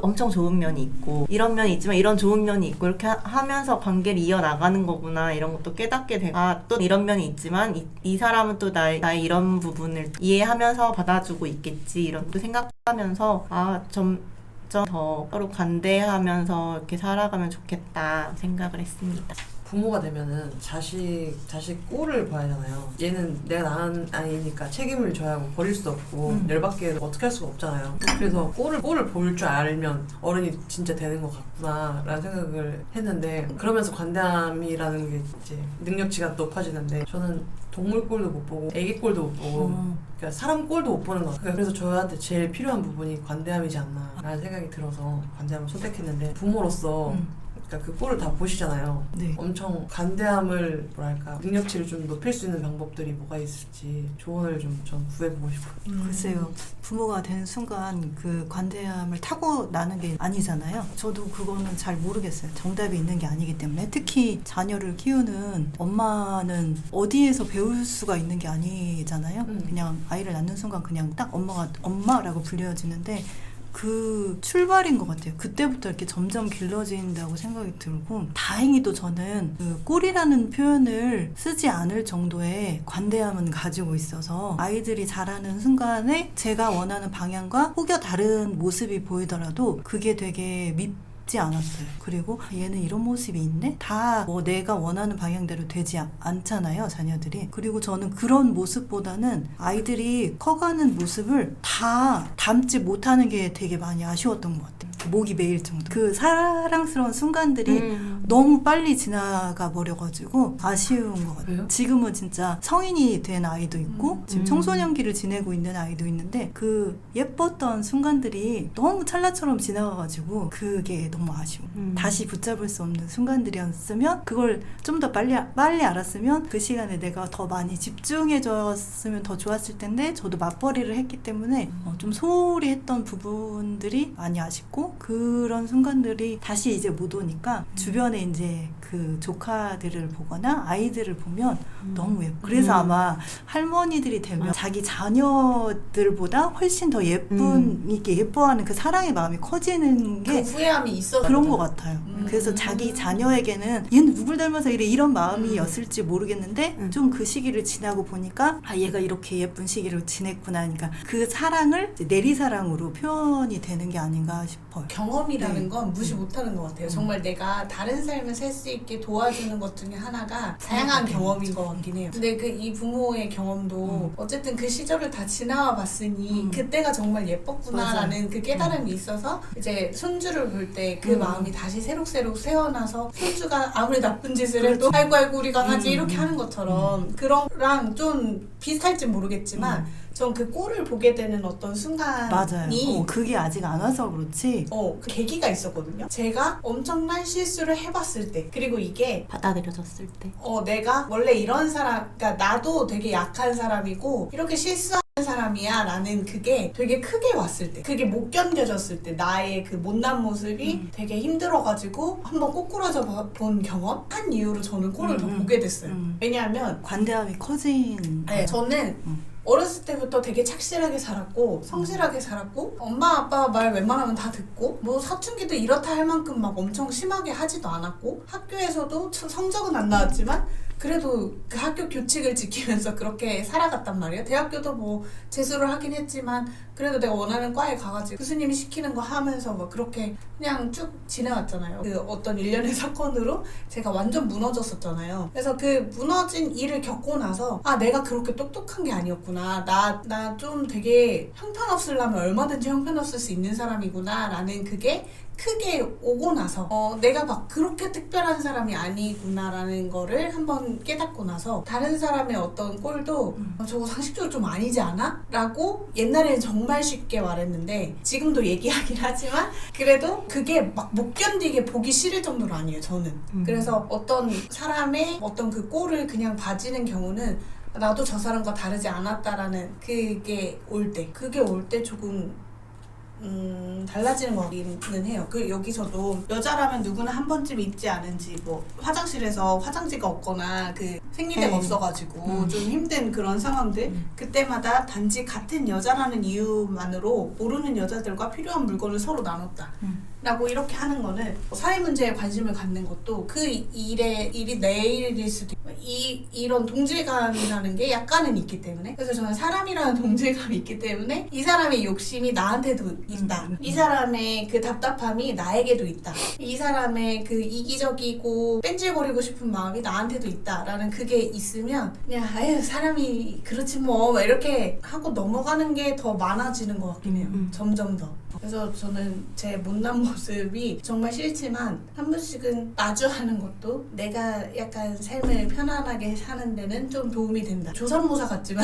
Speaker 4: 엄청 좋은 면이 있고 이런 면이 있지만 이런 좋은 면이 있고 이렇게 하면서 관계를 이어나가는 거구나 이런 것도 깨닫게 되고 또 이런 면이 있지만 이 사람은 또 나의 이런 부분을 이해하면서 받아주고 있겠지 이런 것도 생각하면서 좀 더 서로 관대하면서 이렇게 살아가면 좋겠다 생각을 했습니다.
Speaker 2: 부모가 되면은 자식 꼴을 봐야 하잖아요. 얘는 내가 낳은 아이니까 책임을 져야 하고 버릴 수도 없고 열받게 어떻게 할 수가 없잖아요. 그래서 꼴을 볼 줄 알면 어른이 진짜 되는 것 같구나 라는 생각을 했는데 그러면서 관대함이라는 게 이제 능력치가 높아지는데 저는 동물 꼴도 못 보고 애기 꼴도 못 보고 그러니까 사람 꼴도 못 보는 것 같아요. 그래서 저한테 제일 필요한 부분이 관대함이지 않나 라는 생각이 들어서 관대함을 선택했는데 부모로서 그러니까 그 꼴을 다 보시잖아요.
Speaker 3: 네.
Speaker 2: 엄청 관대함을 능력치를 좀 높일 수 있는 방법들이 뭐가 있을지 조언을 좀 전 구해보고 싶어요.
Speaker 3: 글쎄요. 부모가 되는 순간 그 관대함을 타고 나는 게 아니잖아요. 저도 그거는 잘 모르겠어요. 정답이 있는 게 아니기 때문에. 특히 자녀를 키우는 엄마는 어디에서 배울 수가 있는 게 아니잖아요. 그냥 아이를 낳는 순간 그냥 딱 엄마라고 불려지는데 그 출발인 것 같아요. 그때부터 이렇게 점점 길러진다고 생각이 들고 다행히도 저는 그 꼴이라는 표현을 쓰지 않을 정도의 관대함은 가지고 있어서 아이들이 자라는 순간에 제가 원하는 방향과 혹여 다른 모습이 보이더라도 그게 되게 지 않았어요. 그리고 얘는 이런 모습이 있네? 다 뭐 내가 원하는 방향대로 되지 않잖아요, 자녀들이. 그리고 저는 그런 모습보다는 아이들이 커가는 모습을 다 담지 못하는 게 되게 많이 아쉬웠던 것 같아요. 목이 메일 정도. 그 사랑스러운 순간들이 너무 빨리 지나가 버려가지고 아쉬운 것 같아요.
Speaker 2: 왜요?
Speaker 3: 지금은 진짜 성인이 된 아이도 있고 지금 청소년기를 지내고 있는 아이도 있는데 그 예뻤던 순간들이 너무 찰나처럼 지나가가지고 그게 너무 아쉬워. 다시 붙잡을 수 없는 순간들이었으면 그걸 좀 더 빨리 알았으면 그 시간에 내가 더 많이 집중해줬으면 더 좋았을 텐데 저도 맞벌이를 했기 때문에 좀 소홀히 했던 부분들이 많이 아쉽고 그런 순간들이 다시 이제 못 오니까 주변에 이제 그 조카들을 보거나 아이들을 보면 너무 예뻐. 그래서 아마 할머니들이 되면 자기 자녀들보다 훨씬 더 이렇게 예뻐하는 그 사랑의 마음이 커지는 게
Speaker 1: 그 후회함이 있어
Speaker 3: 그런 것 같아요. 그래서 자기 자녀에게는 얘는 누굴 닮아서 이런 마음이었을지 모르겠는데 좀 그 시기를 지나고 보니까 얘가 이렇게 예쁜 시기를 지냈구나 하니까 그 사랑을 내리사랑으로 표현이 되는 게 아닌가 싶어요.
Speaker 1: 경험이라는 건 무시 못하는 것 같아요. 정말 내가 다른 삶을 살 수 있게 도와주는 것 중에 하나가 다양한 경험인 것 같긴 해요. 근데 이 부모의 경험도 어쨌든 그 시절을 다 지나와 봤으니 그때가 정말 예뻤구나라는 그 깨달음이 있어서 이제 손주를 볼 때 그 마음이 다시 새록새록 새어나서 손주가 아무리 나쁜 짓을 해도 아이고 우리 강아지 이렇게 하는 것처럼 그런 거랑 좀 비슷할지 모르겠지만 전 그 꼴을 보게 되는 어떤 순간이
Speaker 3: 맞아요. 그게 아직 안 와서 그렇지.
Speaker 1: 그 계기가 있었거든요. 제가 엄청난 실수를 해봤을 때 그리고 이게
Speaker 4: 받아들여졌을 때
Speaker 1: 내가 원래 이런 사람, 그러니까 나도 되게 약한 사람이고 이렇게 실수하는 사람이야 라는 그게 되게 크게 왔을 때, 그게 못 견뎌졌을 때, 나의 그 못난 모습이 되게 힘들어가지고 한번 꼬꾸라져 본 경험 한 이후로 저는 꼴을 더 보게 됐어요. 왜냐하면
Speaker 3: 관대함이 커진.
Speaker 1: 네, 저는 어렸을 때부터 되게 착실하게 살았고 성실하게 살았고 엄마 아빠 말 웬만하면 다 듣고 뭐 사춘기도 이렇다 할 만큼 막 엄청 심하게 하지도 않았고 학교에서도 성적은 안 나왔지만 그래도 그 학교 규칙을 지키면서 그렇게 살아갔단 말이에요. 대학교도 뭐 재수를 하긴 했지만 그래도 내가 원하는 과에 가가지고 교수님이 시키는 거 하면서 막 그렇게 그냥 쭉 지내왔잖아요. 그 어떤 일련의 사건으로 제가 완전 무너졌었잖아요. 그래서 그 무너진 일을 겪고 나서 아 내가 그렇게 똑똑한 게 아니었구나. 나 좀 되게 형편없으려면 얼마든지 형편없을 수 있는 사람이구나 라는 그게 크게 오고 나서 내가 막 그렇게 특별한 사람이 아니구나라는 거를 한번 깨닫고 나서 다른 사람의 어떤 꼴도 저거 상식적으로 좀 아니지 않아? 라고 옛날에는 정말 쉽게 말했는데 지금도 얘기하긴 하지만 그래도 그게 막 못 견디게 보기 싫을 정도로 아니에요 저는. 그래서 어떤 사람의 어떤 그 꼴을 그냥 봐지는 경우는 나도 저 사람과 다르지 않았다라는 그게 올 때 조금 달라지는 것 같기는 해요. 그 여기서도 여자라면 누구나 한 번쯤 있지 않은지 뭐 화장실에서 화장지가 없거나 그 생리대가 없어가지고 좀 힘든 그런 상황들 그때마다 단지 같은 여자라는 이유만으로 모르는 여자들과 필요한 물건을 서로 나눴다. 라고 이렇게 하는 거는 사회 문제에 관심을 갖는 것도 그 일이 내 일일 수도 있고 이런 동질감이라는 게 약간은 있기 때문에 그래서 저는 사람이라는 동질감이 있기 때문에 이 사람의 욕심이 나한테도 있다. 이 사람의 그 답답함이 나에게도 있다. 이 사람의 그 이기적이고 뺀질거리고 싶은 마음이 나한테도 있다. 라는 그게 있으면 그냥 아유 사람이 그렇지 뭐 이렇게 하고 넘어가는 게 더 많아지는 것 같긴 해요. 점점 더. 그래서 저는 제 못난 모습이 정말 싫지만 한 번씩은 마주하는 것도 내가 약간 삶을 편안하게 사는 데는 좀 도움이 된다. 조선모사 같지만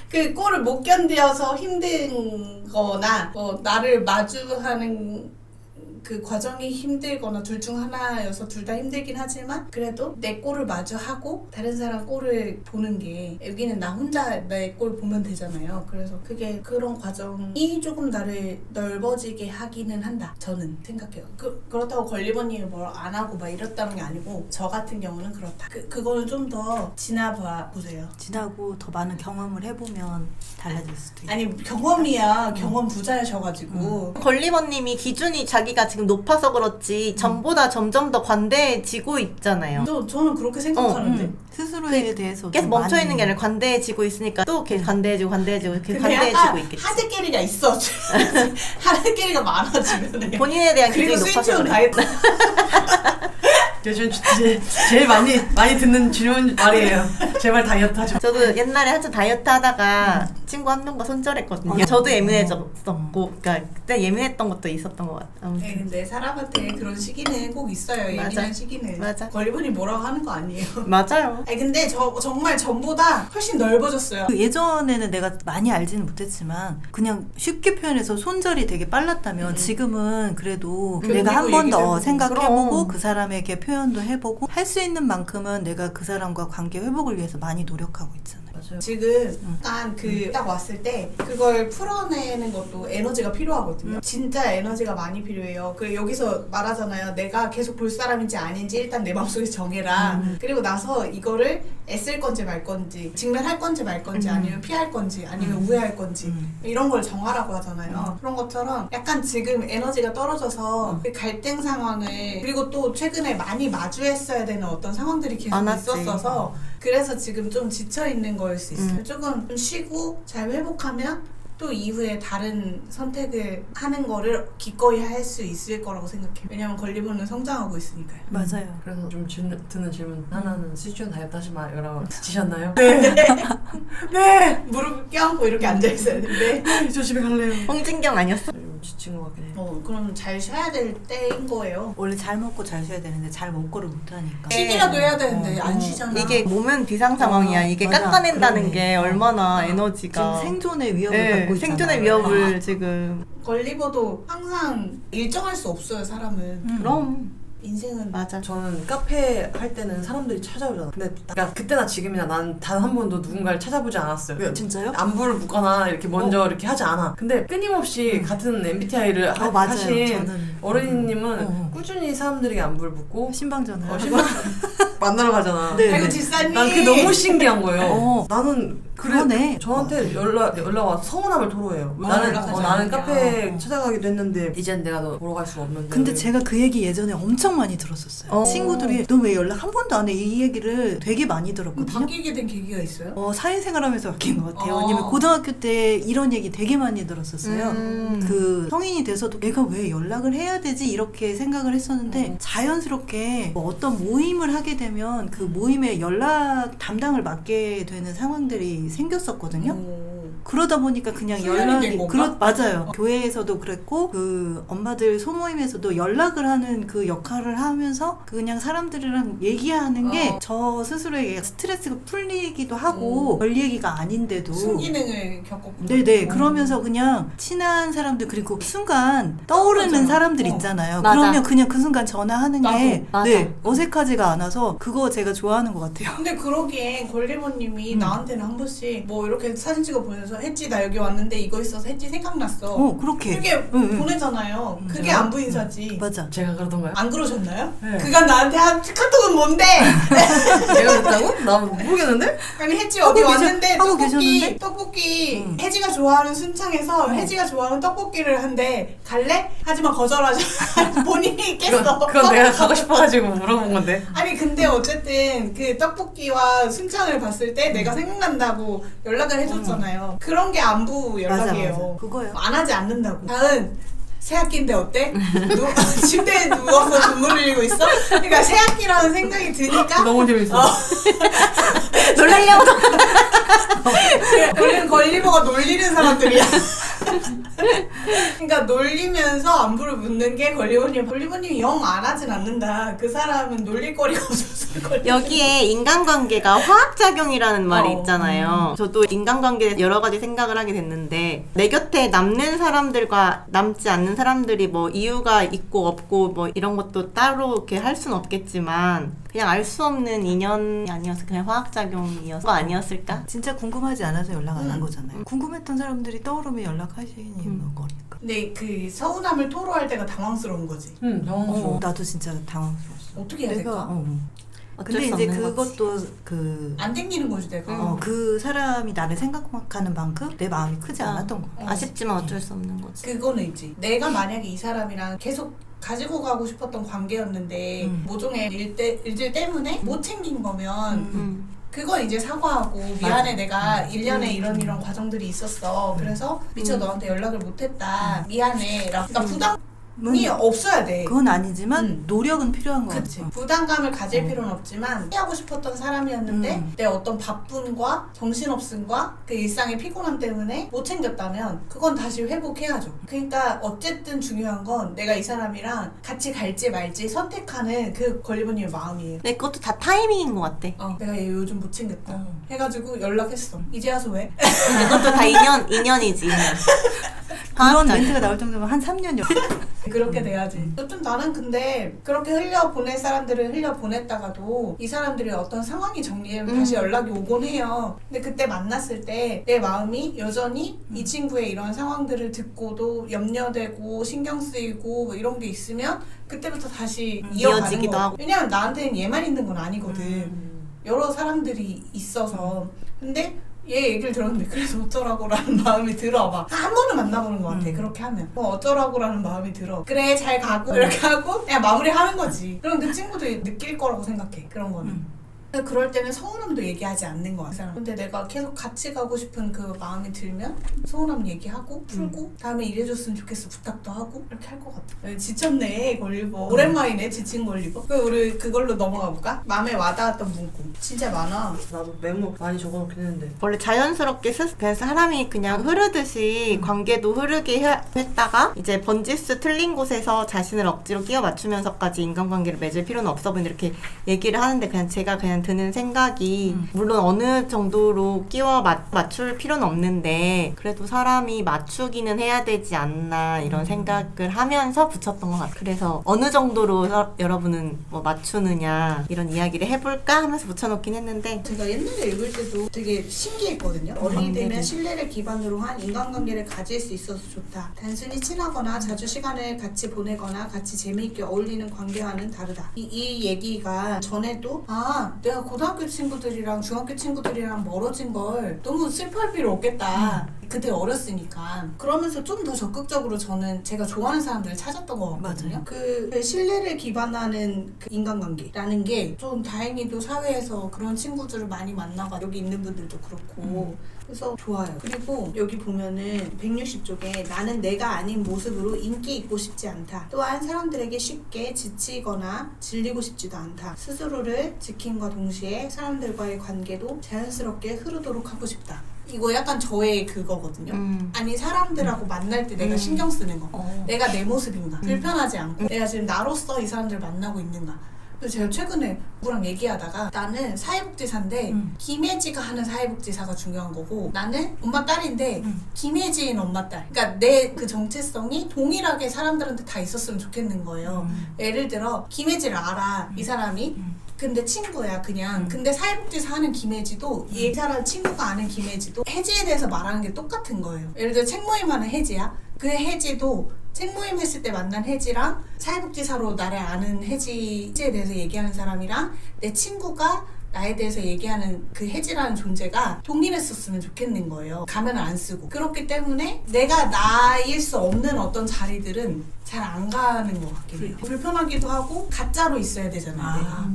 Speaker 1: 그 꼴을 못 견뎌서 힘든 거나 나를 마주하는 그 과정이 힘들거나 둘 중 하나여서 둘 다 힘들긴 하지만 그래도 내 꼴을 마주하고 다른 사람 꼴을 보는 게 여기는 나 혼자 내 꼴 보면 되잖아요. 그래서 그게 그런 과정이 조금 나를 넓어지게 하기는 한다. 저는 생각해요. 그렇다고 권리버님이 뭘 안 하고 막 이랬다는 게 아니고 저 같은 경우는 그렇다. 그거는 좀 더 지나봐 보세요.
Speaker 3: 지나고 더 많은 경험을 해보면 달라질 수도 있고.
Speaker 1: 아니 경험이야. 경험 부자셔가지고
Speaker 4: 권리버님이 기준이 자기가 지금 높아서 그렇지 전보다 점점 더 관대해지고 있잖아요.
Speaker 1: 저는 그렇게 생각하는데
Speaker 3: 스스로에 대해서
Speaker 4: 계속 멈춰있는 게 아니라 관대해지고 있으니까 또 이렇게 관대해지고 이렇게 관대해지고 있겠지.
Speaker 1: 하드캐리가 있어. 하드캐리가 많아지면
Speaker 4: 본인에 대한
Speaker 1: 그리고
Speaker 4: 기준이 높아서
Speaker 1: 스위치온
Speaker 4: 그래.
Speaker 1: 다이어트
Speaker 2: 요즘 제일 많이 듣는 질문 말이에요. 제발 다이어트 하죠.
Speaker 4: 저도 옛날에 한참 다이어트 하다가 친구 한 명과 손절했거든요. 저도 예민해졌었고, 그러니까 그때 예민했던 것도 있었던 것 같아요. 아무튼.
Speaker 1: 네, 근데 사람한테 그런 시기는 꼭 있어요.
Speaker 4: 맞아.
Speaker 1: 예민한 시기는.
Speaker 4: 맞아.
Speaker 1: 권리분이 뭐라고 하는 거 아니에요.
Speaker 4: 맞아요.
Speaker 1: 아니 근데 정말 전보다 훨씬 넓어졌어요.
Speaker 3: 그 예전에는 내가 많이 알지는 못했지만 그냥 쉽게 표현해서 손절이 되게 빨랐다면 지금은 그래도 내가 한 번 더 생각해보고
Speaker 4: 그럼.
Speaker 3: 그 사람에게 표현도 해보고 할 수 있는 만큼은 내가 그 사람과 관계 회복을 위해서 많이 노력하고 있잖아요.
Speaker 2: 맞아요.
Speaker 1: 지금 약간 딱 왔을 때 그걸 풀어내는 것도 에너지가 필요하거든요. 진짜 에너지가 많이 필요해요. 여기서 말하잖아요. 내가 계속 볼 사람인지 아닌지 일단 내 마음속에 정해라. 그리고 나서 이거를 애쓸 건지 말 건지 직면할 건지 말 건지 아니면 피할 건지 아니면 우회할 건지 이런 걸 정하라고 하잖아요. 그런 것처럼 약간 지금 에너지가 떨어져서 그 갈등 상황을 그리고 또 최근에 많이 마주했어야 되는 어떤 상황들이 계속
Speaker 4: 많았지.
Speaker 1: 있었어서 그래서 지금 좀 지쳐있는 거일 수 있어요. 조금 좀 쉬고 잘 회복하면 또 이후에 다른 선택을 하는 거를 기꺼이 할 수 있을 거라고 생각해요. 왜냐면 권리분은 성장하고 있으니까요.
Speaker 3: 맞아요.
Speaker 2: 그래서 좀 드는 질문 하나는 스위치온 다이어트 하지 마요라고 지셨나요?
Speaker 1: 네! 무릎 껴안고 이렇게 앉아있어야 되는데
Speaker 2: 저 집에 갈래요.
Speaker 4: 홍진경 아니었어?
Speaker 2: 좀 지친 것 같긴 해.
Speaker 1: 그럼 잘 쉬어야 될 때인 거예요.
Speaker 3: 원래 잘 먹고 잘 쉬어야 되는데 잘 먹고를 못하니까.
Speaker 1: 쉬기라도 해야 되는데 안 쉬잖아.
Speaker 4: 이게 몸은 비상 상황이야. 이게
Speaker 3: 맞아.
Speaker 4: 깎아낸다는
Speaker 3: 그러네.
Speaker 4: 게 얼마나
Speaker 3: 지금
Speaker 4: 에너지가
Speaker 3: 생존의 위협을
Speaker 4: 네,
Speaker 3: 받고 있잖아요.
Speaker 4: 생존의 위협을 지금
Speaker 1: 권리버도 항상 일정할 수 없어요, 사람은.
Speaker 4: 그럼
Speaker 1: 인생은
Speaker 4: 맞아.
Speaker 2: 저는 카페 할 때는 사람들이 찾아오잖아. 근데 그러니까 그때나 지금이나 난 단 한 번도 누군가를 찾아보지 않았어요.
Speaker 3: 진짜요?
Speaker 2: 안부를 묻거나 이렇게 먼저 이렇게 하지 않아. 근데 끊임없이 같은 MBTI를
Speaker 3: 맞아요.
Speaker 2: 하신
Speaker 3: 저는
Speaker 2: 어린이님은 꾸준히 사람들에게 안부를 묻고
Speaker 3: 신방전을
Speaker 2: 신방 만나러 가잖아.
Speaker 3: 네.
Speaker 1: 아이고 집사님.
Speaker 2: 난 그게 너무 신기한 거예요. 나는
Speaker 3: 그러네.
Speaker 2: 저한테 연락 와서 서운함을 토로해요.
Speaker 1: 연락하지
Speaker 2: 나는
Speaker 1: 않냐.
Speaker 2: 카페 찾아가기도 했는데 이젠 내가 너 보러 갈 수가 없는데.
Speaker 3: 근데 제가 그 얘기 예전에 엄청 많이 들었었어요. 친구들이 너 왜 연락 한 번도 안 해? 이 얘기를 되게 많이 들었거든요.
Speaker 1: 바뀌게 된 계기가 있어요?
Speaker 3: 사회생활하면서 바뀐 것 같아요.
Speaker 1: 어.
Speaker 3: 왜냐면 고등학교 때 이런 얘기 되게 많이 들었었어요. 그 성인이 돼서도 내가 왜 연락을 해야 되지? 이렇게 생각을 했었는데 자연스럽게 뭐 어떤 모임을 하게 되면 그 모임에 연락 담당을 맡게 되는 상황들이 생겼었거든요. 그러다 보니까 그냥
Speaker 1: 훈련이 된 건가?
Speaker 3: 맞아요. 교회에서도 그랬고 그 엄마들 소모임에서도 연락을 하는 그 역할을 하면서 그냥 사람들이랑 얘기하는 게 저 스스로에게 스트레스가 풀리기도 하고 별 얘기가 아닌데도
Speaker 1: 순기능을 겪었구나.
Speaker 3: 네네. 그러면서 그냥 친한 사람들 그리고 순간 떠오르는
Speaker 1: 맞아.
Speaker 3: 사람들 있잖아요.
Speaker 4: 맞아.
Speaker 3: 그러면 그냥 그 순간 전화하는 게
Speaker 4: 맞아.
Speaker 3: 네, 어색하지가 않아서 그거 제가 좋아하는 것 같아요.
Speaker 1: 근데 그러기엔 걸리모님이 나한테는 한 번씩 뭐 이렇게 사진 찍어 보내서 혜지 나 여기 왔는데 이거 있어서 혜지 생각났어.
Speaker 3: 그렇게.
Speaker 1: 이렇게
Speaker 3: 응.
Speaker 1: 보내잖아요. 그게 안부 인사지.
Speaker 3: 맞아.
Speaker 2: 제가 그러던가요?
Speaker 1: 안 그러셨나요?
Speaker 2: 네.
Speaker 1: 그간 나한테 한 카톡은 뭔데?
Speaker 2: 제가 그랬다고? 나 모르겠는데?
Speaker 1: 아니 혜지 어디 왔는데
Speaker 3: 하고 계셨는데?
Speaker 1: 떡볶이 혜지가 좋아하는 순창에서 혜지가 좋아하는 떡볶이를 한대 갈래? 하지만 거절하자. 본인이 깼어.
Speaker 2: 그건 내가 가고 싶어가지고 물어본 건데.
Speaker 1: 아니 근데 어쨌든 그 떡볶이와 순창을 봤을 때 내가 생각난다고 연락을 해줬잖아요. 그런 게 안부 연락이에요.
Speaker 3: 맞아. 그거요.
Speaker 1: 안 하지 않는다고. 다은 새학기인데 어때? 침대에 누워서 눈물 흘리고 있어? 그러니까 새학기라는 생각이 드니까
Speaker 2: 너무 재밌어.
Speaker 4: 놀라려고.
Speaker 1: 원래는 걸리버가 놀리는 사람들이야. 그러니까 놀리면서 안부를 묻는 게 걸리버님이 영 안 하진 않는다. 그 사람은 놀릴 거리가 없어서 걸리버.
Speaker 4: 여기에 인간관계가 화학작용이라는 말이
Speaker 1: 어.
Speaker 4: 있잖아요. 저도 인간관계에 여러 가지 생각을 하게 됐는데 내 곁에 남는 사람들과 남지 않는 사람들이 뭐 이유가 있고 없고 뭐 이런 것도 따로 이렇게 할 수는 없겠지만 그냥 알 수 없는 인연이 아니어서 그냥 화학작용이어서 아니었을까?
Speaker 3: 진짜 궁금하지 않아서 연락 안 한 거잖아요. 궁금했던 사람들이 떠오르면 연락하시는 거니까.
Speaker 1: 근데 그 서운함을 토로할 때가 당황스러운 거지.
Speaker 2: 당황스러워.
Speaker 3: 나도 진짜 당황스러웠어.
Speaker 1: 어떻게 해야 될까?
Speaker 4: 어쩔
Speaker 3: 근데
Speaker 4: 수
Speaker 3: 이제
Speaker 4: 없는 거지.
Speaker 3: 그것도 그
Speaker 1: 안 땡기는 거지 내가.
Speaker 3: 그 사람이 나를 생각하는 만큼 내 마음이 크지 않았던 거.
Speaker 4: 아쉽지만 어쩔 수 없는 거지.
Speaker 1: 그거는 있지. 내가 만약에 이 사람이랑 계속 가지고 가고 싶었던 관계였는데 모종의 일들 때문에 못 챙긴 거면 그건 이제 사과하고 미안해 내가 1년에 이런 과정들이 있었어. 그래서 미처 너한테 연락을 못했다. 미안해. 그러니까 부담이 없어야 돼.
Speaker 3: 그건 아니지만 노력은 필요한 거
Speaker 1: 그치.
Speaker 3: 같아.
Speaker 1: 부담감을 가질 필요는 없지만 피하고 싶었던 사람이었는데 내 어떤 바쁨과 정신없음과 그 일상의 피곤함 때문에 못 챙겼다면 그건 다시 회복해야죠. 그러니까 어쨌든 중요한 건 내가 이 사람이랑 같이 갈지 말지 선택하는 그 걸리버님의 마음이에요.
Speaker 4: 근데 그것도 다 타이밍인 것 같아.
Speaker 1: 내가 얘 요즘 못 챙겼다 해가지고 연락했어. 이제 와서 왜?
Speaker 4: 그것도 다 인연이지, 인연.
Speaker 3: 그런
Speaker 4: 화학작용.
Speaker 3: 멘트가 나올 정도면 한 3년이요.
Speaker 1: 그렇게 돼야지. 여튼 나는 근데 그렇게 흘려보낼 사람들을 흘려보냈다가도 이 사람들이 어떤 상황이 정리되면 다시 연락이 오곤 해요. 근데 그때 만났을 때 내 마음이 여전히 이 친구의 이런 상황들을 듣고도 염려되고 신경 쓰이고 뭐 이런 게 있으면 그때부터 다시 이어가는
Speaker 4: 이어지기도
Speaker 1: 거.
Speaker 4: 하고.
Speaker 1: 왜냐면 나한테는 얘만 있는 건 아니거든. 여러 사람들이 있어서. 근데 얘 얘기를 들었는데 그래서 어쩌라고라는 마음이 들어. 막 한 번은 만나보는 것 같아. 그렇게 하면 어쩌라고라는 마음이 들어. 그래 잘 가고 이렇게 하고 그냥 마무리하는 거지. 그럼 그 친구도 느낄 거라고 생각해. 그런 거는. 그럴 때는 서운함도 얘기하지 않는 거야. 그 사람. 근데 내가 계속 같이 가고 싶은 그 마음이 들면 서운함 얘기하고 풀고 다음에 이래줬으면 좋겠어 부탁도 하고 이렇게 할 것 같아. 지쳤네 걸리버. 오랜만이네 지친 걸리버. 우리 그걸로 넘어가 볼까? 마음에 와닿았던 문구 진짜 많아.
Speaker 2: 나도 메모 많이 적어놓긴 했는데.
Speaker 4: 원래 자연스럽게 그냥 사람이 그냥 흐르듯이 관계도 흐르게 했다가 이제 번지수 틀린 곳에서 자신을 억지로 끼워 맞추면서까지 인간관계를 맺을 필요는 없어 보이는데 이렇게 얘기를 하는데 그냥 제가 그냥 저는 드는 생각이 물론 어느 정도로 끼워 맞출 필요는 없는데 그래도 사람이 맞추기는 해야 되지 않나 이런 생각을 하면서 붙였던 것 같아요. 그래서 어느 정도로 여러분은 뭐 맞추느냐 이런 이야기를 해볼까 하면서 붙여놓긴 했는데
Speaker 1: 제가 옛날에 읽을 때도 되게 신기했거든요. 어른이 되면 신뢰를 기반으로 한 인간관계를 가질 수 있어서 좋다. 단순히 친하거나 자주 시간을 같이 보내거나 같이 재미있게 어울리는 관계와는 다르다. 이 얘기가 전에도 내가 고등학교 친구들이랑 중학교 친구들이랑 멀어진 걸 너무 슬퍼할 필요 없겠다. 그때 어렸으니까. 그러면서 좀 더 적극적으로 저는 제가 좋아하는 사람들을 찾았던 것 같거든요.
Speaker 3: 맞아요.
Speaker 1: 그 신뢰를 기반하는 그 인간관계라는 게 좀 다행히도 사회에서 그런 친구들을 많이 만나가 여기 있는 분들도 그렇고 그래서 좋아요. 그리고 여기 보면은 160쪽에 나는 내가 아닌 모습으로 인기 있고 싶지 않다. 또한 사람들에게 쉽게 지치거나 질리고 싶지도 않다. 스스로를 지킴과 동시에 사람들과의 관계도 자연스럽게 흐르도록 하고 싶다. 이거 약간 저의 그거거든요. 아니 사람들하고 만날 때 내가 신경 쓰는 거. 내가 내 모습인가? 불편하지 않고 내가 지금 나로서 이 사람들을 만나고 있는가? 그래서 제가 최근에 누구랑 얘기하다가 나는 사회복지사인데 김혜지가 하는 사회복지사가 중요한 거고 나는 엄마 딸인데 김혜지인 엄마 딸. 그러니까 내 그 정체성이 동일하게 사람들한테 다 있었으면 좋겠는 거예요. 예를 들어 김혜지를 알아. 이 사람이. 근데 친구야 그냥. 근데 사회복지사 하는 김혜지도 이 사람 친구가 아는 김혜지도 혜지에 대해서 말하는 게 똑같은 거예요. 예를 들어 책모임 하는 혜지야. 그 혜지도 책모임 했을 때 만난 혜지랑 사회복지사로 나를 아는 혜지에 대해서 얘기하는 사람이랑 내 친구가 나에 대해서 얘기하는 그 혜지라는 존재가 동일했었으면 좋겠는 거예요. 가면을 안 쓰고. 그렇기 때문에 내가 나일 수 없는 어떤 자리들은 잘 안 가는 것 같긴 해요. 불편하기도 하고 가짜로 있어야 되잖아요. 내가.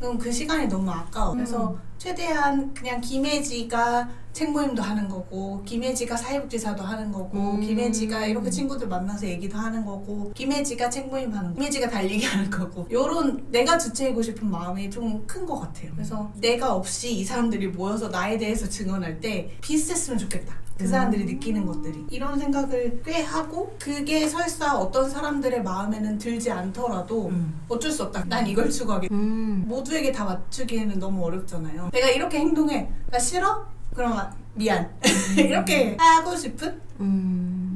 Speaker 1: 그럼 그 시간이 너무 아까워. 그래서 최대한 그냥 김혜지가 책모임도 하는 거고 김혜지가 사회복지사도 하는 거고 김혜지가 이렇게 친구들 만나서 얘기도 하는 거고 김혜지가 책모임 하는 거 김혜지가 달리기 하는 거고 요런 내가 주체이고 싶은 마음이 좀 큰 것 같아요. 그래서 내가 없이 이 사람들이 모여서 나에 대해서 증언할 때 비슷했으면 좋겠다. 그 사람들이 느끼는 것들이 이런 생각을 꽤 하고 그게 설사 어떤 사람들의 마음에는 들지 않더라도 어쩔 수 없다. 난 이걸 추구하게 모두에게 다 맞추기에는 너무 어렵잖아요. 내가 이렇게 행동해. 나 싫어? 그럼 미안. 이렇게 하고 싶은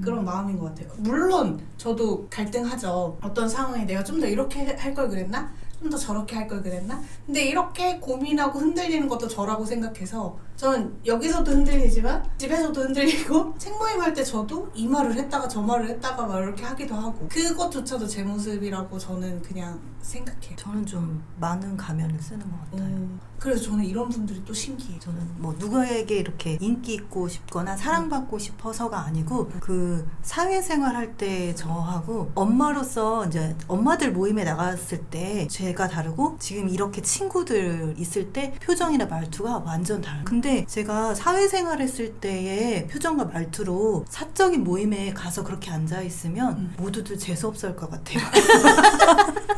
Speaker 1: 그런 마음인 것 같아요. 물론 저도 갈등하죠. 어떤 상황에 내가 좀 더 이렇게 할 걸 그랬나? 좀 더 저렇게 할 걸 그랬나? 근데 이렇게 고민하고 흔들리는 것도 저라고 생각해서 저는 여기서도 흔들리지만 집에서도 흔들리고 책모임 할 때 저도 이 말을 했다가 저 말을 했다가 막 이렇게 하기도 하고 그것조차도 제 모습이라고 저는 그냥 생각해요.
Speaker 3: 저는 좀 많은 가면을 쓰는 것 같아요.
Speaker 1: 그래서 저는 이런 분들이 또 신기해요.
Speaker 3: 저는 뭐 누구에게 이렇게 인기 있고 싶거나 사랑받고 싶어서가 아니고 그 사회생활 할 때 저하고 엄마로서 이제 엄마들 모임에 나갔을 때 제가 다르고 지금 이렇게 친구들 있을 때 표정이나 말투가 완전 달라요. 근데 제가 사회생활 했을 때의 표정과 말투로 사적인 모임에 가서 그렇게 앉아있으면 모두들 재수없을 것 같아요.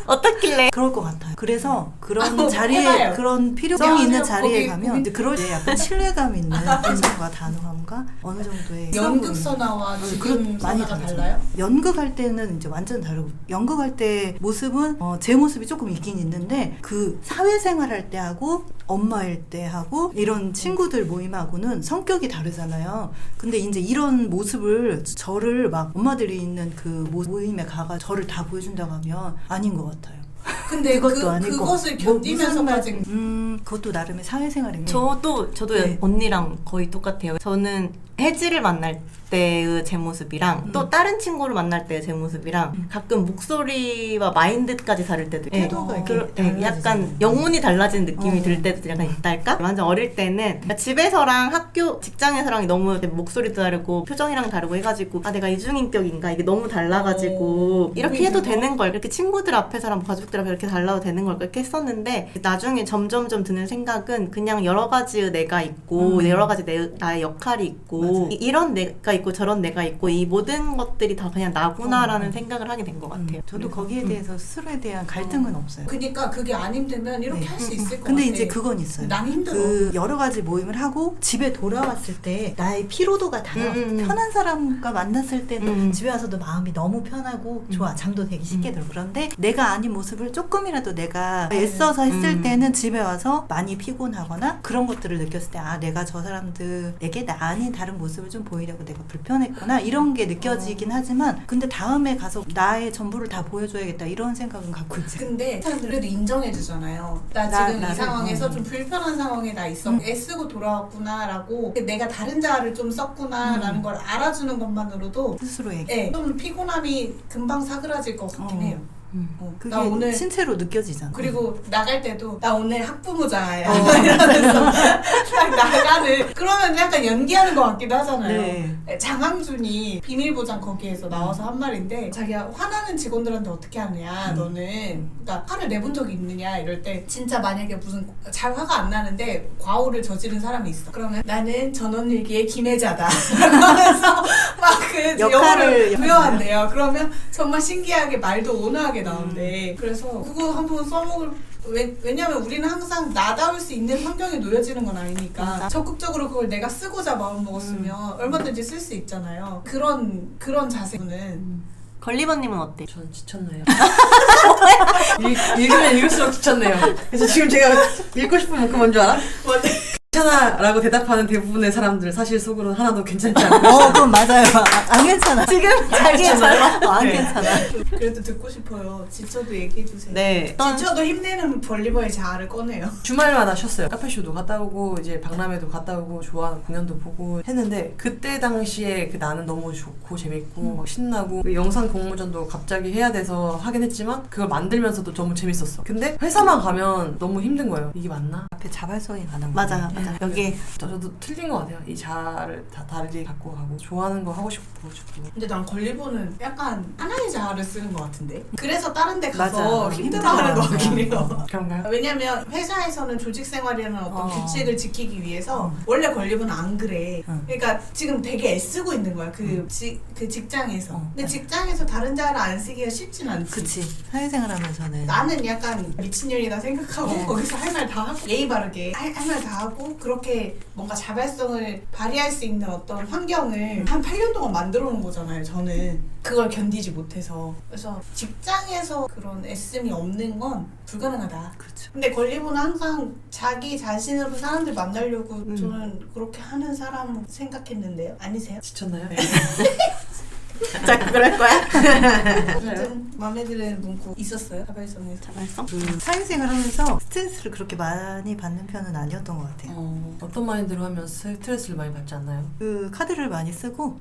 Speaker 4: 어떻길래
Speaker 3: 그럴 것 같아요. 그래서 그런 자리에
Speaker 1: 해봐요.
Speaker 3: 그런 필요성이 있는
Speaker 1: 거기
Speaker 3: 자리에 가면 이제 그럴 때 약간 신뢰감 있는 표정과 단호함과 어느 정도의
Speaker 1: 연극선화와 지금
Speaker 3: 많이
Speaker 1: 선화가
Speaker 3: 다르죠.
Speaker 1: 달라요?
Speaker 3: 연극할 때는 이제 완전 다르고 연극할 때 모습은 제 모습이 조금 있긴 있는데 그 사회생활 할 때 하고 엄마일 때 하고 이런 친구들 모임하고는 성격이 다르잖아요. 근데 이제 이런 모습을 저를 막 엄마들이 있는 그 모임에 가가 저를 다 보여준다고 하면 아닌 것 같아요.
Speaker 1: 근데
Speaker 3: 그것도 아니고
Speaker 1: 그것을
Speaker 3: 뭐
Speaker 1: 견디면서까지
Speaker 3: 그것도 나름의 사회생활인 게
Speaker 4: 저도
Speaker 3: 네.
Speaker 4: 언니랑 거의 똑같아요. 저는 혜지를 만날 때의 제 모습이랑 또 다른 친구를 만날 때의 제 모습이랑 가끔 목소리와 마인드까지 다를 때도 있고
Speaker 3: 태도가 이렇게 달라지잖아요.
Speaker 4: 약간 영혼이 달라진 느낌이 들 때도 약간 있달까? 완전 어릴 때는 그러니까 집에서랑 학교, 직장에서랑 너무 목소리도 다르고 표정이랑 다르고 해가지고 내가 이중인격인가? 이게 너무 달라가지고 이렇게 해도 되는 걸 이렇게 친구들 앞에서랑 가족들 앞에 이렇게 달라도 되는 걸 그렇게 했었는데 나중에 점점점 드는 생각은 그냥 여러 가지의 내가 있고 여러 가지 나의 역할이 있고
Speaker 3: 맞아요.
Speaker 4: 이런 내가 있고 저런 내가 있고 이 모든 것들이 다 그냥 나구나라는 생각을 하게 된 것 같아요.
Speaker 3: 저도 거기에 대해서 스스로에 대한 갈등은 없어요.
Speaker 1: 그러니까 그게 안 힘들면 이렇게
Speaker 3: 네.
Speaker 1: 할 수 있을 것
Speaker 3: 근데
Speaker 1: 같아.
Speaker 3: 이제 그건 있어요.
Speaker 1: 난 힘들어.
Speaker 3: 그 여러 가지 모임을 하고 집에 돌아왔을 때 나의 피로도가 달라. 편한 사람과 만났을 때는 집에 와서도 마음이 너무 편하고 좋아. 잠도 되게 쉽게 들어. 그런데 내가 아닌 모습을 조금이라도 내가 애써서 했을 때는 집에 와서 많이 피곤하거나 그런 것들을 느꼈을 때 아 내가 저 사람들에게 나 아닌 다른 모습을 좀 보이려고 내가 불편했구나 이런 게 느껴지긴 하지만 근데 다음에 가서 나의 전부를 다 보여줘야겠다 이런 생각은 갖고 있지.
Speaker 1: 근데 사람들도 인정해주잖아요. 나 지금 이
Speaker 3: 나를,
Speaker 1: 상황에서 좀 불편한 상황에 나 있어. 애쓰고 돌아왔구나라고 내가 다른 자아를 좀 썼구나라는 걸 알아주는 것만으로도
Speaker 3: 스스로에게.
Speaker 1: 네, 좀 피곤함이 금방 사그라질 것 같긴 해요.
Speaker 3: 그게
Speaker 1: 나 오늘
Speaker 3: 신체로 느껴지잖아.
Speaker 1: 그리고 나갈 때도 나 오늘 학부모자야 이러면서 딱 나가는 그러면 약간 연기하는 것 같기도 하잖아요.
Speaker 3: 네.
Speaker 1: 장항준이 비밀보장 거기에서 나와서 한 말인데 자기가 화나는 직원들한테 어떻게 하느냐 너는 그러니까 화를 내본 적이 있느냐 이럴 때 진짜 만약에 무슨 잘 화가 안 나는데 과오를 저지른 사람이 있어 그러면 나는 전원일기의 김혜자다 하면서 막 그
Speaker 3: 역할을
Speaker 1: 영어를 부여한대요. 그러면 정말 신기하게 말도 온화하게 나온대. 그래서 그거 한번 써먹을 왜냐면 우리는 항상 나다울 수 있는 환경에 놓여지는 건 아니니까 적극적으로 그걸 내가 쓰고자 마음먹었으면 얼마든지 쓸 수 있잖아요. 그런 자세는
Speaker 4: 걸리버님은 어때?
Speaker 2: 전 지쳤네요. 읽으면 읽을수록 지쳤네요. 그래서 지금 제가 읽고 싶은 만큼 뭔줄 알아? 괜찮아 라고 대답하는 대부분의 사람들 사실 속으로는 하나도 괜찮지 않아요.
Speaker 3: 그건 맞아요. 안 괜찮아. 지금 자기의
Speaker 2: 괜찮아요?
Speaker 3: 안
Speaker 2: 네.
Speaker 3: 괜찮아.
Speaker 1: 그래도 듣고 싶어요. 지쳐도 얘기해주세요.
Speaker 4: 네.
Speaker 1: 지쳐도 힘내는 벌리버의 자아를 꺼내요.
Speaker 2: 주말마다 쉬었어요. 카페쇼도 갔다 오고 이제 박람회도 갔다 오고 좋아하는 공연도 보고 했는데 그때 당시에 그 나는 너무 좋고 재밌고 막 신나고 그 영상 공모전도 갑자기 해야 돼서 하긴 했지만 그걸 만들면서도 너무 재밌었어. 근데 회사만 가면 너무 힘든 거예요. 이게 맞나?
Speaker 3: 앞에 자발성이 가는
Speaker 4: 맞아요. 여기
Speaker 2: 저도 틀린 것 같아요. 이 자아를 다 다르게 갖고 가고 좋아하는 거 하고 싶고
Speaker 1: 근데 난 걸리버는 약간 하나의 자아를 쓰는 것 같은데 그래서 다른 데 가서
Speaker 3: 맞아.
Speaker 1: 힘들어하는 것 같긴 해요.
Speaker 2: 그런가요?
Speaker 1: 왜냐면 회사에서는 조직 생활이라는 어떤 규칙을 지키기 위해서
Speaker 3: 어.
Speaker 1: 원래 걸리버는 안 그래.
Speaker 3: 어.
Speaker 1: 그러니까 지금 되게 애쓰고 있는 거야. 그 직장에서. 근데
Speaker 3: 맞아.
Speaker 1: 직장에서 다른 자아를 안 쓰기가 쉽진 않지.
Speaker 3: 그치. 사회생활 하면서는
Speaker 1: 나는 약간 미친년이다 생각하고 거기서 할 말 다 하고 예의 바르게 할 말 다 하고 그렇게 뭔가 자발성을 발휘할 수 있는 어떤 환경을 한 8년 동안 만들어 놓은 거잖아요. 저는 그걸 견디지 못해서 그래서 직장에서 그런 애씀이 없는 건 불가능하다.
Speaker 3: 그렇죠.
Speaker 1: 근데 걸리버는 항상 자기 자신으로 사람들 만나려고 저는 그렇게 하는 사람 생각했는데요. 아니세요?
Speaker 2: 지쳤나요?
Speaker 4: 자 그럴 거야?
Speaker 1: 아무튼 마음에 드는 문구 있었어요? 자발성에서.
Speaker 4: 자발성?
Speaker 3: 사회생활 하면서 스트레스를 그렇게 많이 받는 편은 아니었던 것 같아요.
Speaker 2: 어떤 마인드로 하면 스트레스를 많이 받지 않나요?
Speaker 3: 그 카드를 많이 쓰고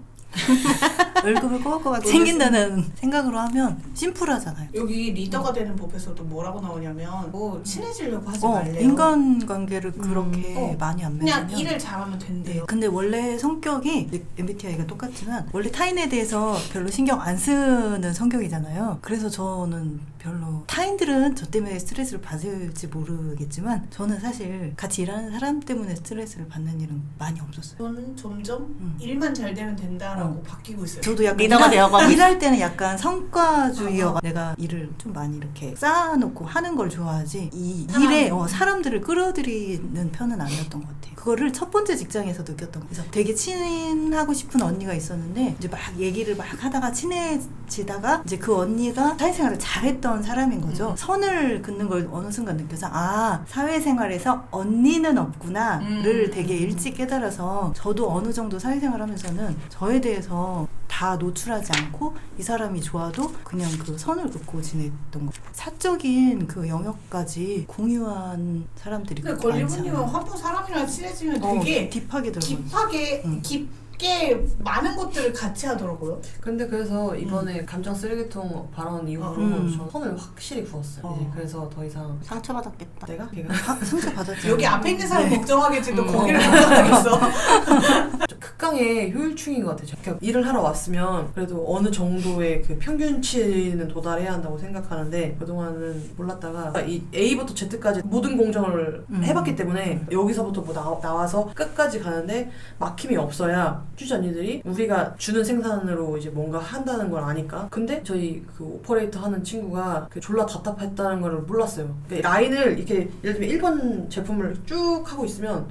Speaker 3: 월급을 꼬박꼬박 챙긴다는 생각으로 하면 심플하잖아요.
Speaker 1: 여기 리더가 되는 법에서도 뭐라고 나오냐면 뭐 친해지려고 하지 말래요.
Speaker 3: 인간관계를 그렇게
Speaker 1: 어.
Speaker 3: 많이 안
Speaker 1: 그냥
Speaker 3: 맺으면
Speaker 1: 일을 잘하면 된대요.
Speaker 3: 근데 원래 성격이 MBTI가 똑같지만 원래 타인에 대해서 별로 신경 안 쓰는 성격이잖아요. 그래서 저는 별로 타인들은 저 때문에 스트레스를 받을지 모르겠지만 저는 사실 같이 일하는 사람 때문에 스트레스를 받는 일은 많이 없었어요.
Speaker 1: 저는 점점 일만 잘 되면 된다라고 바뀌고 있어요.
Speaker 3: 저도 약간
Speaker 4: 리더가 되어가고
Speaker 3: 일할 때는 약간 성과주의여가 내가 일을 좀 많이 이렇게 쌓아놓고 하는 걸 좋아하지 이 일에 사람들을 끌어들이는 편은 아니었던 것 같아요. 그거를 첫 번째 직장에서 느꼈던 거예요. 그래서 되게 친하고 싶은 언니가 있었는데 이제 막 얘기를 막 하다가 친해지다가 이제 그 언니가 사회생활을 잘했던 사람인 거죠. 선을 긋는 걸 어느 순간 느껴서 아 사회생활에서 언니는 없구나를 되게 일찍 깨달아서 저도 어느 정도 사회생활 하면서는 저에 대해서 다 노출하지 않고 이 사람이 좋아도 그냥 그 선을 긋고 지냈던 거. 사적인 그 영역까지 공유한 사람들이
Speaker 1: 근데
Speaker 3: 그렇게
Speaker 1: 걸리버님은
Speaker 3: 많잖아요.
Speaker 1: 한번 사람이랑 친해지면 되게
Speaker 3: 딥하게 들어가요.
Speaker 1: 깊게 많은 것들을 같이 하더라고요.
Speaker 2: 근데 그래서 이번에 감정 쓰레기통 발언 이후로 저 선을 확실히 그었어요. 이제 그래서 더 이상
Speaker 4: 상처받았겠다.
Speaker 2: 내가? 걔가?
Speaker 3: 상처 받았잖아요.
Speaker 1: 여기 앞에 있는 사람 걱정하겠지 너 거기를 걱정하겠어.
Speaker 2: 좀 극강의 효율충인 것 같아요. 그러니까 일을 하러 왔으면 그래도 어느 정도의 그 평균치는 도달해야 한다고 생각하는데 그동안은 몰랐다가 이 A부터 Z까지 모든 공정을 해봤기 때문에 여기서부터 뭐 나와서 끝까지 가는데 막힘이 없어야 취재 언니들이 우리가 주는 생산으로 이제 뭔가 한다는 걸 아니까. 근데 저희 그 오퍼레이터 하는 친구가 그 졸라 답답했다는 걸 몰랐어요. 그러니까 라인을 이렇게 예를 들면 1번 제품을 쭉 하고 있으면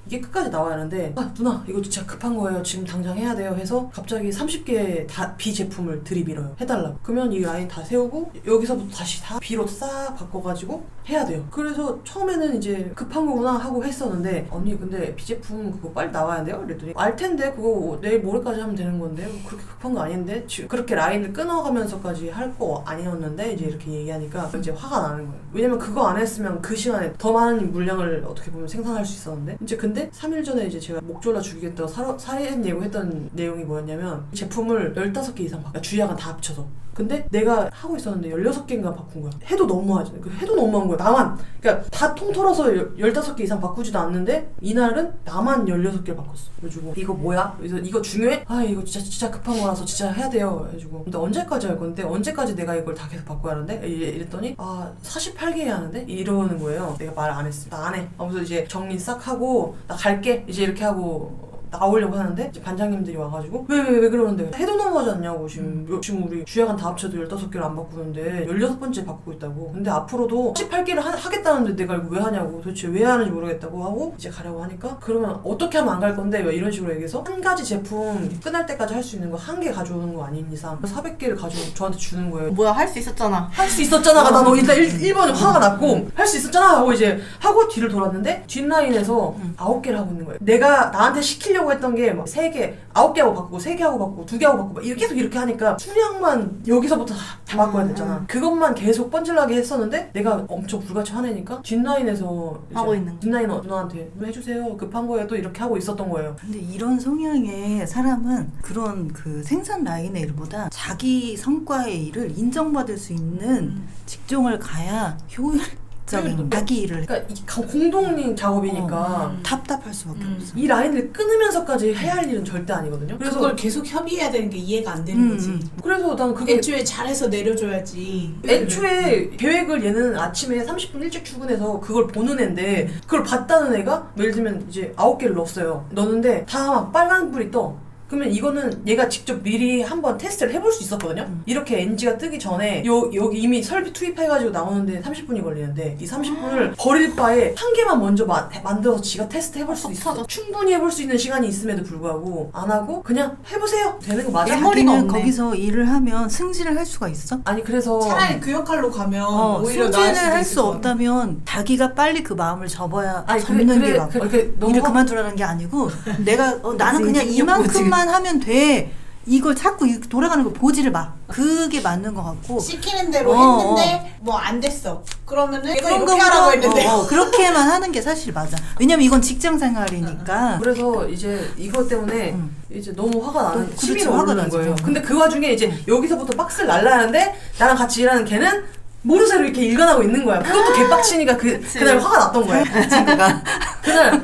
Speaker 2: 이게 끝까지 나와야 하는데 아 누나 이거 진짜 급한 거예요 지금 당장 해야 돼요 해서 갑자기 30개 다 B 제품을 들이밀어요 해달라고. 그러면 이 라인 다 세우고 여기서부터 다시 다 B로 싹 바꿔가지고 해야 돼요. 그래서 처음에는 이제 급한 거구나 하고 했었는데 언니 근데 B 제품 그거 빨리 나와야 돼요? 그랬더니 알 텐데 그거 내일 모레까지 하면 되는 건데 그렇게 급한 거 아닌데 그렇게 라인을 끊어가면서까지 할 거 아니었는데 이제 이렇게 얘기하니까 이제 화가 나는 거예요. 왜냐면 그거 안 했으면 그 시간에 더 많은 물량을 어떻게 보면 생산할 수 있었는데 이제 근데 3일 전에 이제 제가 목 졸라 죽이겠다고 살인 예고했던 내용이 뭐였냐면 제품을 15개 이상 바꿔 주야간 다 합쳐서. 근데 내가 하고 있었는데 16개인가 바꾼 거야. 해도 너무하지. 해도 너무한 거야. 나만. 그러니까 다 통틀어서 15개 이상 바꾸지도 않는데 이날은 나만 16개를 바꿨어. 그래가지고 이거 뭐야? 그래서 이거 중요해? 아 이거 진짜 급한 거라서 진짜 해야 돼요. 그래가지고 근데 언제까지 할 건데? 언제까지 내가 이걸 다 계속 바꿔야 하는데? 이랬더니 아 48개 해야 하는데? 이러는 거예요. 내가 말 안 했어. 나 안 해. 그래서 이제 정리 싹 하고 나 갈게. 이제 이렇게 하고 나오려고 하는데 이제 반장님들이 와가지고 왜 그러는데 해도 너무하지 않냐고 지금 우리 주야간 다 합쳐도 15개를 안 바꾸는데 16번째 바꾸고 있다고. 근데 앞으로도 18개를 하겠다는데 내가 이거 왜 하냐고 도대체 왜 하는지 모르겠다고 하고 이제 가려고 하니까 그러면 어떻게 하면 안 갈 건데 왜 이런 식으로 얘기해서 한 가지 제품 끝날 때까지 할 수 있는 거 한 개 가져오는 거 아닌 이상 400개를 가지고 저한테 주는 거예요.
Speaker 4: 뭐야 할 수 있었잖아.
Speaker 2: 할 수 있었잖아가 나 너 일단 1번에 화가 났고 할 수 있었잖아 하고 이제 하고 뒤를 돌았는데 뒷라인에서 9개를 하고 있는 거예요. 내가 나한테 시키려고 했던 게 막 3개, 9개 하고 바꾸고 3개 하고 바꾸고 2개 하고 바꾸고 이렇게 계속 이렇게 하니까 수량만 여기서부터 다 바꿔야 됐잖아. 그것만 계속 뻔질나게 했었는데 내가 엄청 불같이 화내니까 뒷라인에서
Speaker 4: 하고 있는 거.
Speaker 2: 뒷라인 누나한테 좀 해주세요 급한 거예요 또 이렇게 하고 있었던 거예요.
Speaker 3: 근데 이런 성향의 사람은 그런 그 생산 라인의 일보다 자기 성과의 일을 인정받을 수 있는 직종을 가야 효율적인 자기 일을
Speaker 2: 그러니까 이 공동 작업이니까
Speaker 3: 답답할 수밖에 없어.
Speaker 2: 이 라인을 끊으면서까지 해야 할 일은 절대 아니거든요. 그래서
Speaker 1: 그걸 계속 협의해야 되는 게 이해가 안 되는 거지.
Speaker 2: 그래서 난 그게
Speaker 1: 애초에 잘해서 내려줘야지.
Speaker 2: 애초에 계획을 얘는 아침에 30분 일찍 출근해서 그걸 보는 애인데 그걸 봤다는 애가 예를 들면 이제 9개를 넣었어요. 넣는데 다 막 빨간불이 떠. 그러면 이거는 얘가 직접 미리 한번 테스트를 해볼 수 있었거든요. 이렇게 NG가 뜨기 전에 여기 이미 설비 투입해가지고 나오는데 30분이 걸리는데 이 30분을 버릴 바에 한 개만 먼저 만들어서 지가 테스트 해볼 수 있어. 충분히 해볼 수 있는 시간이 있음에도 불구하고 안 하고 그냥 해보세요. 되는 거 맞아.
Speaker 4: 머리가
Speaker 3: 자기는
Speaker 4: 없네.
Speaker 3: 거기서 일을 하면 승진을 할 수가 있어?
Speaker 2: 아니 그래서
Speaker 1: 차라리 그 역할로 가면 오히려 나을
Speaker 3: 승진을
Speaker 1: 수도
Speaker 3: 할
Speaker 1: 있을
Speaker 3: 수
Speaker 1: 것 같아.
Speaker 3: 없다면 자기가 빨리 그 마음을 접는
Speaker 2: 그래,
Speaker 3: 게 맞고
Speaker 2: 그래, 너무
Speaker 3: 일을 그만두라는 게 아니고 내가 나는 그냥
Speaker 4: 지금
Speaker 3: 이만큼만 하면 돼. 이걸 자꾸 돌아가는 걸 보지를 마. 그게 맞는 것 같고.
Speaker 1: 시키는 대로 했는데 뭐 안 됐어. 그러면은 내가
Speaker 3: 그런
Speaker 1: 이렇게 하라고 했는데
Speaker 3: 그렇게만 하는 게 사실 맞아. 왜냐면 이건 직장 생활이니까.
Speaker 2: 그래서 이제 이것 때문에 이제 너무 화가 나는
Speaker 3: 그렇죠.
Speaker 2: 시비가
Speaker 3: 화가
Speaker 2: 오르는
Speaker 3: 나죠.
Speaker 2: 거예요. 근데 그 와중에 이제 여기서부터 박스를 날라하는데 나랑 같이 일하는 걔는 모르쇠로 이렇게 일관하고 있는 거야. 그것도 개빡치니까 그날 화가 났던 거야.
Speaker 3: 친구가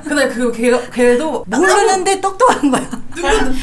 Speaker 2: 그날 걔도
Speaker 3: 모르는데 똑똑한 거야.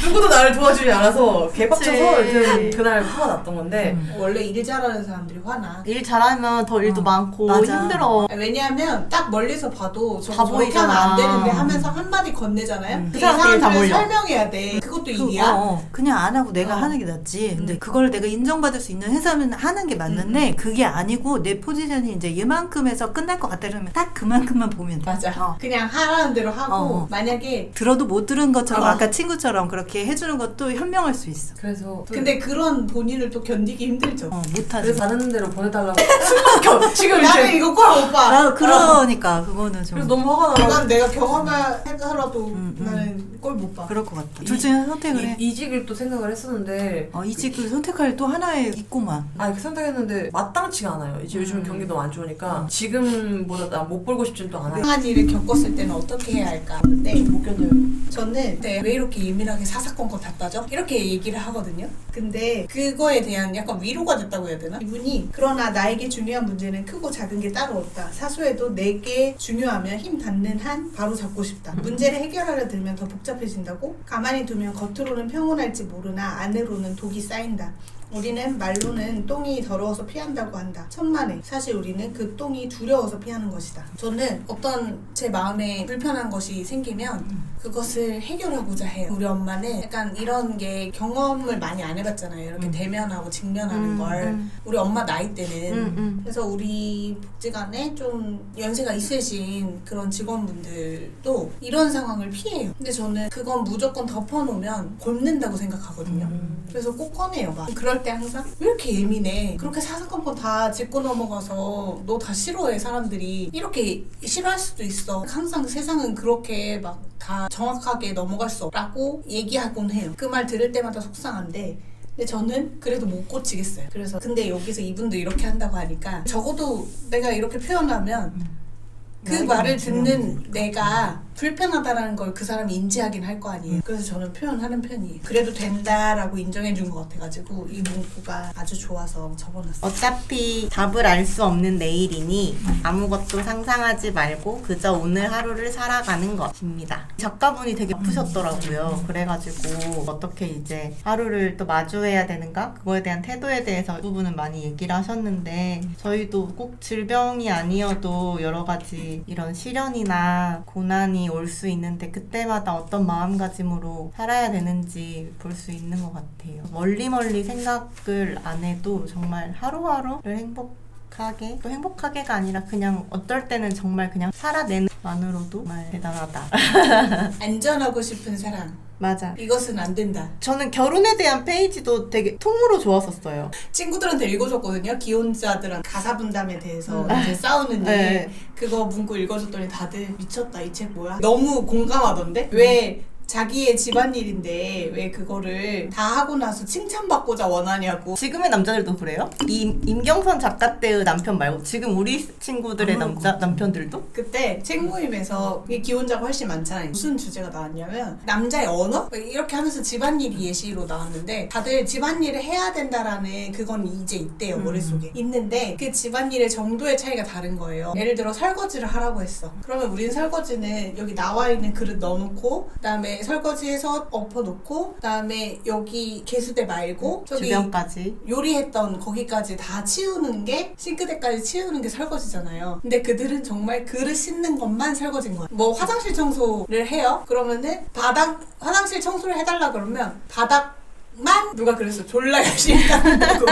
Speaker 2: 누구도 나를 도와주지 않아서 개빡쳐서
Speaker 4: 그치.
Speaker 2: 일단 그날 화가 났던 건데
Speaker 1: 원래 일 잘하는 사람들이 화나.
Speaker 4: 일 잘하면 더 일도 많고
Speaker 3: 맞아.
Speaker 4: 힘들어.
Speaker 1: 왜냐하면 딱 멀리서 봐도
Speaker 4: 다
Speaker 1: 저거 저렇게 하면
Speaker 4: 보이잖아.
Speaker 1: 안 되는데 하면서 한마디 건네잖아요.
Speaker 4: 그
Speaker 1: 이
Speaker 4: 사람들이 다
Speaker 1: 사람들은
Speaker 4: 몰려.
Speaker 1: 설명해야 돼. 그것도 일이야.
Speaker 3: 그냥 안 하고 내가 하는 게 낫지. 근데 그걸 내가 인정받을 수 있는 회사면 하는 게 맞는데 그게 아니고 내 포지션이 이제 이만큼에서 끝날 것 같다 그러면 딱 그만큼만 보면 돼.
Speaker 1: 맞아. 그냥 하라는 대로 하고 만약에
Speaker 3: 들어도 못 들은 것처럼 아까 친구처럼 그렇게 해주는 것도 현명할 수 있어.
Speaker 2: 그래서
Speaker 1: 근데 그런 본인을 또 견디기 힘들죠.
Speaker 3: 못하지.
Speaker 2: 그래서 가는 대로 보내달라고 숨막혀 지금
Speaker 1: 나는
Speaker 2: 이제
Speaker 1: 이거 꼭 오빠.
Speaker 3: 나 그러니까 그거는 좀
Speaker 2: 그래서 너무 화가 나고
Speaker 1: 그건 내가 경험을 해서라도 나는 꼴 못 봐.
Speaker 3: 그럴 것 같다. 둘 중에 선택을 해.
Speaker 2: 이직을 또 생각을 했었는데
Speaker 3: 이직을 선택할 또 하나의 있구만.
Speaker 2: 그 선택했는데 마땅치가 않아요. 이제 요즘 경기 너무 안 좋으니까 지금보다 나 못 벌고 싶진 또 않아요.
Speaker 1: 이상한 일을 겪었을 때는 어떻게 해야 할까 하는데
Speaker 2: 못 견뎌요.
Speaker 1: 저는 왜 이렇게 예민하게 사사건건 다 따져? 이렇게 얘기를 하거든요. 근데 그거에 대한 약간 위로가 됐다고 해야 되나? 이분이 그러나 나에게 중요한 문제는 크고 작은 게 따로 없다. 사소해도 내게 중요하면 힘 닿는 한 바로 잡고 싶다. 문제를 해결하려 들면 더 복잡해진다고? 가만히 두면 겉으로는 평온할지 모르나 안으로는 독이 쌓인다. 우리는 말로는 똥이 더러워서 피한다고 한다. 천만에 사실 우리는 그 똥이 두려워서 피하는 것이다. 저는 어떤 제 마음에 불편한 것이 생기면 그것을 해결하고자 해요. 우리 엄마는 약간 이런 게 경험을 많이 안 해봤잖아요. 이렇게 대면하고 직면하는 걸. 우리 엄마 나이 때는 그래서 우리 복지관에 좀 연세가 있으신 그런 직원분들도 이런 상황을 피해요. 근데 저는 그건 무조건 덮어놓으면 곪는다고 생각하거든요. 그래서 꼭 꺼내요. 막 그럴 때 항상 왜 이렇게 예민해? 그렇게 사사건건 다 짚고 넘어가서 너 다 싫어해. 사람들이 이렇게 싫어할 수도 있어. 항상 세상은 그렇게 막 다 정확하게 넘어갈 수 없다고 얘기하곤 해요. 그 말 들을 때마다 속상한데 근데 저는 그래도 못 고치겠어요. 그래서 근데 여기서 이분도 이렇게 한다고 하니까 적어도 내가 이렇게 표현하면 그 말을 듣는 내가 불편하다라는 걸 그 사람이 인지하긴 할 거 아니에요. 그래서 저는 표현하는 편이에요. 그래도 된다라고 인정해 준 것 같아가지고 이 문구가 아주 좋아서 적어놨어요.
Speaker 4: 어차피 답을 알 수 없는 내일이니 아무것도 상상하지 말고 그저 오늘 하루를 살아가는 것입니다. 작가분이 되게 아프셨더라고요. 그래가지고 어떻게 이제 하루를 또 마주해야 되는가? 그거에 대한 태도에 대해서 그 부분은 많이 얘기를 하셨는데 저희도 꼭 질병이 아니어도 여러 가지 이런 시련이나 고난이 올 수 있는데 그때마다 어떤 마음가짐으로 살아야 되는지 볼 수 있는 것 같아요. 멀리 생각을 안 해도 정말 하루하루를 행복하게 또 행복하게가 아니라 그냥 어떨 때는 정말 그냥 살아내는 만으로도 정말 대단하다.
Speaker 1: 안전하고 싶은 사랑.
Speaker 4: 맞아.
Speaker 1: 이것은 안 된다.
Speaker 4: 저는 결혼에 대한 페이지도 되게 통으로 좋았었어요.
Speaker 1: 친구들한테 읽어줬거든요. 기혼자들한 가사 분담에 대해서 이제 싸우는
Speaker 4: 네.
Speaker 1: 일 그거 문구 읽어줬더니 다들 미쳤다 이 책 뭐야? 너무 공감하던데? 왜 자기의 집안일인데 왜 그거를 다 하고 나서 칭찬받고자 원하냐고.
Speaker 4: 지금의 남자들도 그래요? 임경선 작가 때의 남편 말고 지금 우리 친구들의 남편들도?
Speaker 1: 그때 책 모임에서 이 기혼자가 훨씬 많잖아요. 무슨 주제가 나왔냐면 남자의 언어? 이렇게 하면서 집안일이 예시로 나왔는데 다들 집안일을 해야 된다라는 그건 이제 있대요. 머릿속에. 있는데 그 집안일의 정도의 차이가 다른 거예요. 예를 들어 설거지를 하라고 했어. 그러면 우리는 설거지는 여기 나와 있는 그릇 넣어놓고 그다음에 설거지해서 엎어놓고 그다음에 여기 개수대 말고 저기
Speaker 4: 주변까지
Speaker 1: 요리했던 거기까지 다 치우는 게 싱크대까지 치우는 게 설거지잖아요. 근데 그들은 정말 그릇 씻는 것만 설거지인 거야. 뭐 화장실 청소를 해요? 그러면은 화장실 청소를 해달라 그러면 바닥만 누가 그랬어. 졸라 열심히 닦는다고.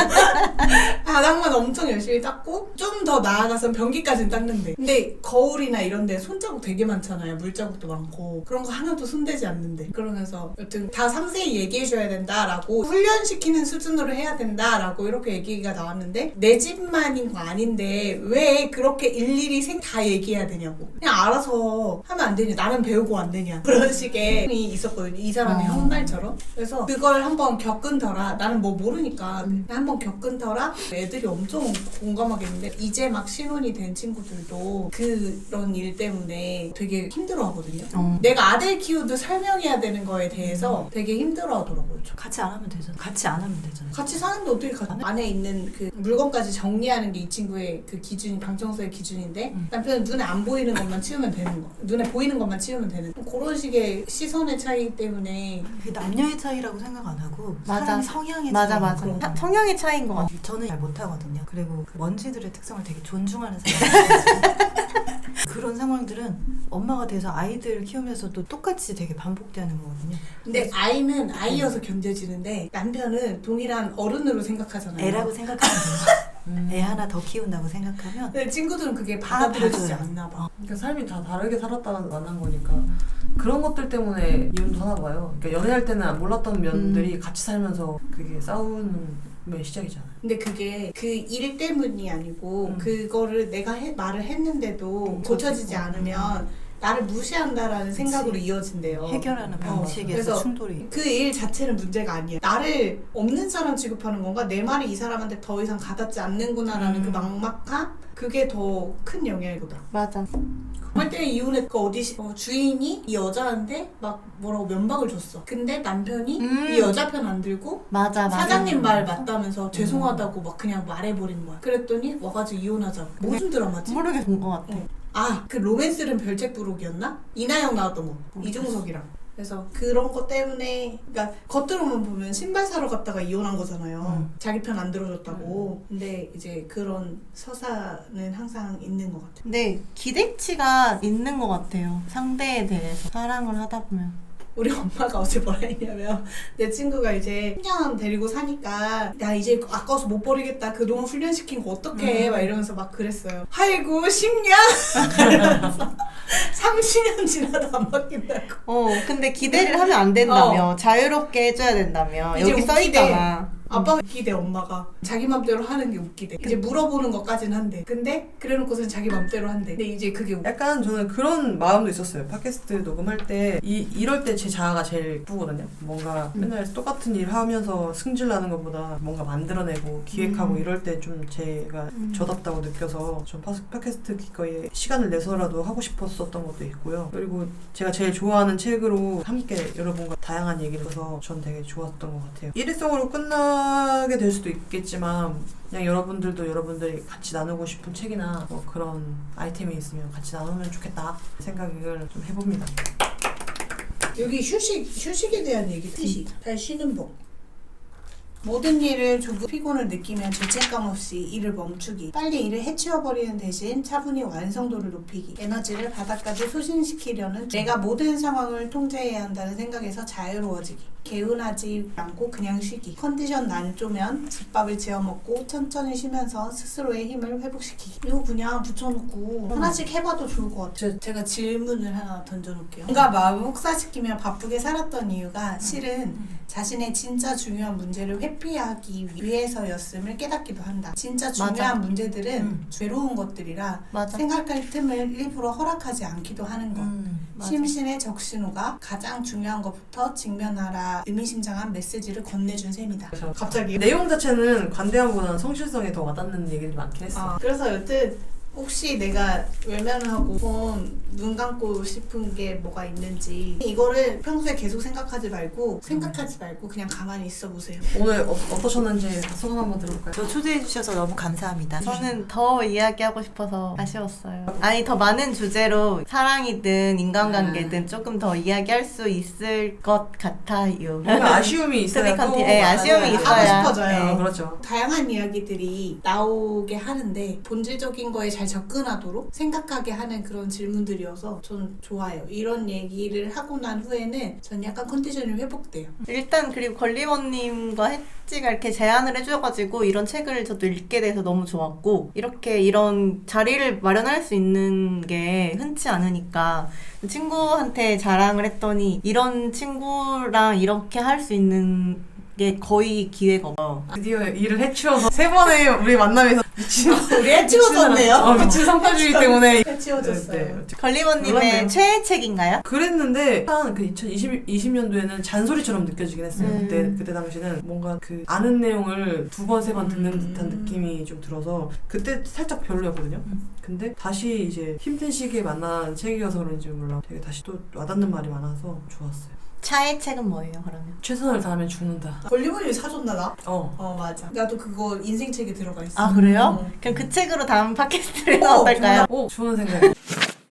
Speaker 1: 바닥만 엄청 열심히 닦고 좀 더 나아가선 변기까지는 닦는데 근데 거울이나 이런 데 손자국 되게 많잖아요. 물자국도 많고 그런 거 하나도 손대지 않는데 그러면서 여튼 다 상세히 얘기해줘야 된다라고 훈련시키는 수준으로 해야 된다라고 이렇게 얘기가 나왔는데 내 집만인 거 아닌데 왜 그렇게 일일이 다 얘기해야 되냐고. 그냥 알아서 하면 안 되냐. 나는 배우고 안 되냐. 그런 식의 이 있었거든요. 이 사람의 헛말처럼. 그래서 그걸 한번 겪은 터라 나는 뭐 모르니까 한번 겪은 터라 애들이 엄청 공감하겠는데 이제 막 신혼이 된 친구들도 그런 일 때문에 되게 힘들어하거든요. 내가 아들 키우듯 설명해야 되는 거에 대해서 되게 힘들어하더라고요.
Speaker 3: 같이 안 하면 되잖아. 같이 안 하면 되잖아.
Speaker 1: 같이 사는데 어떻게 안에 있는 그 물건까지 정리하는 게 이 친구의 그 기준이 방청소의 기준인데 남편은 눈에 안 보이는 것만 치우면 되는 거. 눈에 보이는 것만 치우면 되는 거. 그런 식의 시선의 차이 때문에
Speaker 3: 그게 남녀의 차이라고 생각 안 하고
Speaker 4: 맞아.
Speaker 3: 사람 성향의
Speaker 4: 맞아
Speaker 3: 차이.
Speaker 4: 성향의 차이인 것 같아.
Speaker 3: 저는 잘 못하거든요. 그리고 그 먼지들의 특성을 되게 존중하는 사람이에요. 그런 상황들은 엄마가 돼서 아이들 키우면서도 똑같이 되게 반복되는 거거든요.
Speaker 1: 근데 아이는 아이여서 견뎌지는데 남편은 동일한 어른으로 생각하잖아요.
Speaker 3: 애라고 생각하면 돼요. 애 하나 더 키운다고 생각하면
Speaker 1: 근데 친구들은 그게
Speaker 3: 다
Speaker 1: 받아들여지지
Speaker 3: 봐줘요.
Speaker 1: 않나 봐.
Speaker 2: 그러니까 삶이 다 다르게 살았다 만난 거니까 그런 것들 때문에 이혼도 하나 봐요. 그러니까 연애할 때는 몰랐던 면들이 같이 살면서 그게 싸우는 시작이잖아요.
Speaker 1: 근데 그게 그 일 때문이 아니고 그거를 내가 말을 했는데도 고쳐지지 않으면 나를 무시한다라는 생각으로 이어진대요.
Speaker 3: 해결하는 방식에서
Speaker 1: 그래서
Speaker 3: 충돌이.
Speaker 1: 그 일 자체는 문제가 아니야. 나를 없는 사람 취급하는 건가? 내 말이 이 사람한테 더 이상 가닿지 않는구나라는 그 막막함? 그게 더 큰 영향이거든.
Speaker 4: 맞아.
Speaker 1: 할 때 이혼의 그 주인이 이 여자한테 막 뭐라고 면박을 줬어. 근데 남편이 이 여자 편 안 들고
Speaker 4: 맞아.
Speaker 1: 사장님 말 맞다면서 죄송하다고 막 그냥 말해버린 거야. 그랬더니 와가지고 이혼하자고. 무슨 드라마지?
Speaker 4: 모르게 본 것 같아.
Speaker 1: 그 로맨스는 별책 부록이었나? 이나영 나왔던 거. 이중석이랑. 그래서 그런 거 때문에 그러니까 겉으로만 보면 신발 사러 갔다가 이혼한 거잖아요. 자기 편 안 들어줬다고. 근데 이제 그런 서사는 항상 있는 것 같아요.
Speaker 4: 근데 기대치가 있는 것 같아요. 상대에 대해서 사랑을 하다 보면.
Speaker 1: 우리 엄마가 어제 뭐라 했냐면 내 친구가 이제 10년 데리고 사니까 야 이제 아까워서 못 버리겠다. 그동안 훈련시킨 거 어떡해 막 이러면서 막 그랬어요. 아이고 10년? 그러면서 30년 지나도 안 바뀐다고.
Speaker 4: 근데 기대를 하면 안 된다며. 자유롭게 해줘야 된다며.
Speaker 1: 이제
Speaker 4: 여기
Speaker 1: 웃기대.
Speaker 4: 써있잖아.
Speaker 1: 아빠가 웃기대. 엄마가 자기 맘대로 하는 게 웃기대. 이제 물어보는 것까지는 한대. 근데 그래놓고서는 자기 맘대로 한대. 근데 이제 그게
Speaker 2: 약간 저는 그런 마음도 있었어요. 팟캐스트 녹음할 때 이럴 때 제 자아가 제일 예쁘거든요. 뭔가 맨날 똑같은 일 하면서 승질나는 것보다 뭔가 만들어내고 기획하고 이럴 때 좀 제가 저답다고 느껴서 전 팟캐스트 기꺼이 시간을 내서라도 하고 싶었었던 것도 있고요. 그리고 제가 제일 좋아하는 책으로 함께 여러분과 다양한 얘기를 해서 전 되게 좋았던 것 같아요. 일회성으로 끝나게 될 수도 있겠지만 그냥 여러분들도 여러분들이 같이 나누고 싶은 책이나 뭐 그런 아이템이 있으면 같이 나누면 좋겠다 생각을 좀 해봅니다.
Speaker 1: 여기 휴식에 대한 얘기. 잘 쉬는 법. 모든 일을 조금 피곤을 느끼면 죄책감 없이 일을 멈추기. 빨리 일을 해치워버리는 대신 차분히 완성도를 높이기. 에너지를 바닥까지 소진시키려는 내가 모든 상황을 통제해야 한다는 생각에서 자유로워지기. 개운하지 않고 그냥 쉬기. 컨디션 난조면 집밥을 지어 먹고 천천히 쉬면서 스스로의 힘을 회복시키기. 이거 그냥 붙여놓고 하나씩 해봐도 좋을 것 같아요. 제가 질문을 하나 던져놓을게요. 뭔가 마음을 혹사시키며 바쁘게 살았던 이유가 실은 자신의 진짜 중요한 문제를 회피하기 위해서였음을 깨닫기도 한다. 진짜 중요한 문제들은 괴로운 것들이라
Speaker 4: 맞아.
Speaker 1: 생각할 틈을 일부러 허락하지 않기도 하는 것.
Speaker 4: 맞아.
Speaker 1: 심신의 적신호가 가장 중요한 것부터 직면하라 의미심장한 메시지를 건네준 셈이다. 갑자기
Speaker 2: 내용 자체는 관대함보다는 성실성에 더 와닿는 얘기를 많긴 했어.
Speaker 1: 그래서 여튼 혹시 내가 외면하고 좀 눈 감고 싶은 게 뭐가 있는지 이거를 평소에 계속 생각하지 말고 그냥 가만히 있어 보세요.
Speaker 2: 오늘 어떠셨는지 소감 한번 들어볼까요?
Speaker 3: 저 초대해 주셔서 너무 감사합니다.
Speaker 4: 저는 더 이야기하고 싶어서 아쉬웠어요. 아니 더 많은 주제로 사랑이든 인간관계든 조금 더 이야기할 수 있을 것 같아요.
Speaker 2: 뭔가 아쉬움이 있어야 또
Speaker 4: 아쉬움이
Speaker 1: 하고
Speaker 4: 있어야.
Speaker 1: 싶어져요.
Speaker 2: 그렇죠.
Speaker 1: 다양한 이야기들이 나오게 하는데 본질적인 거에 잘 접근하도록 생각하게 하는 그런 질문들이어서 전 좋아요. 이런 얘기를 하고 난 후에는 전 약간 컨디션이 회복돼요.
Speaker 4: 일단 그리고 걸리버님과 혜지가 이렇게 제안을 해주셔가지고 이런 책을 저도 읽게 돼서 너무 좋았고 이렇게 이런 자리를 마련할 수 있는 게 흔치 않으니까 친구한테 자랑을 했더니 이런 친구랑 이렇게 할 수 있는 게 거의 기회가 없어요.
Speaker 2: 드디어 일을 해치워서 세 번의 우리 만남에서 미친
Speaker 1: 우리 해치워졌네요.
Speaker 2: 미친 성과주의 때문에
Speaker 1: 해치워졌어요.
Speaker 4: 걸리버님의
Speaker 2: 놀랍네요.
Speaker 4: 최애 책인가요?
Speaker 2: 그랬는데 한 그 2020년도에는 잔소리처럼 느껴지긴 했어요. 그때 당시는 뭔가 그 아는 내용을 두 번 세 번 듣는 듯한 느낌이 좀 들어서 그때 살짝 별로였거든요. 근데 다시 이제 힘든 시기에 만난 책이어서 그런지 몰라 되게 다시 또 와닿는 말이 많아서 좋았어요.
Speaker 4: 차의 책은 뭐예요, 그러면?
Speaker 2: 최선을 다하면 죽는다.
Speaker 1: 걸리버님이 사줬나 나?
Speaker 2: 어.
Speaker 1: 맞아. 나도 그거 인생책에 들어가 있어.
Speaker 4: 아, 그래요? 그럼 그 책으로 다음 팟캐스트를
Speaker 1: 어,
Speaker 4: 어떨까요?
Speaker 2: 좋은 생각.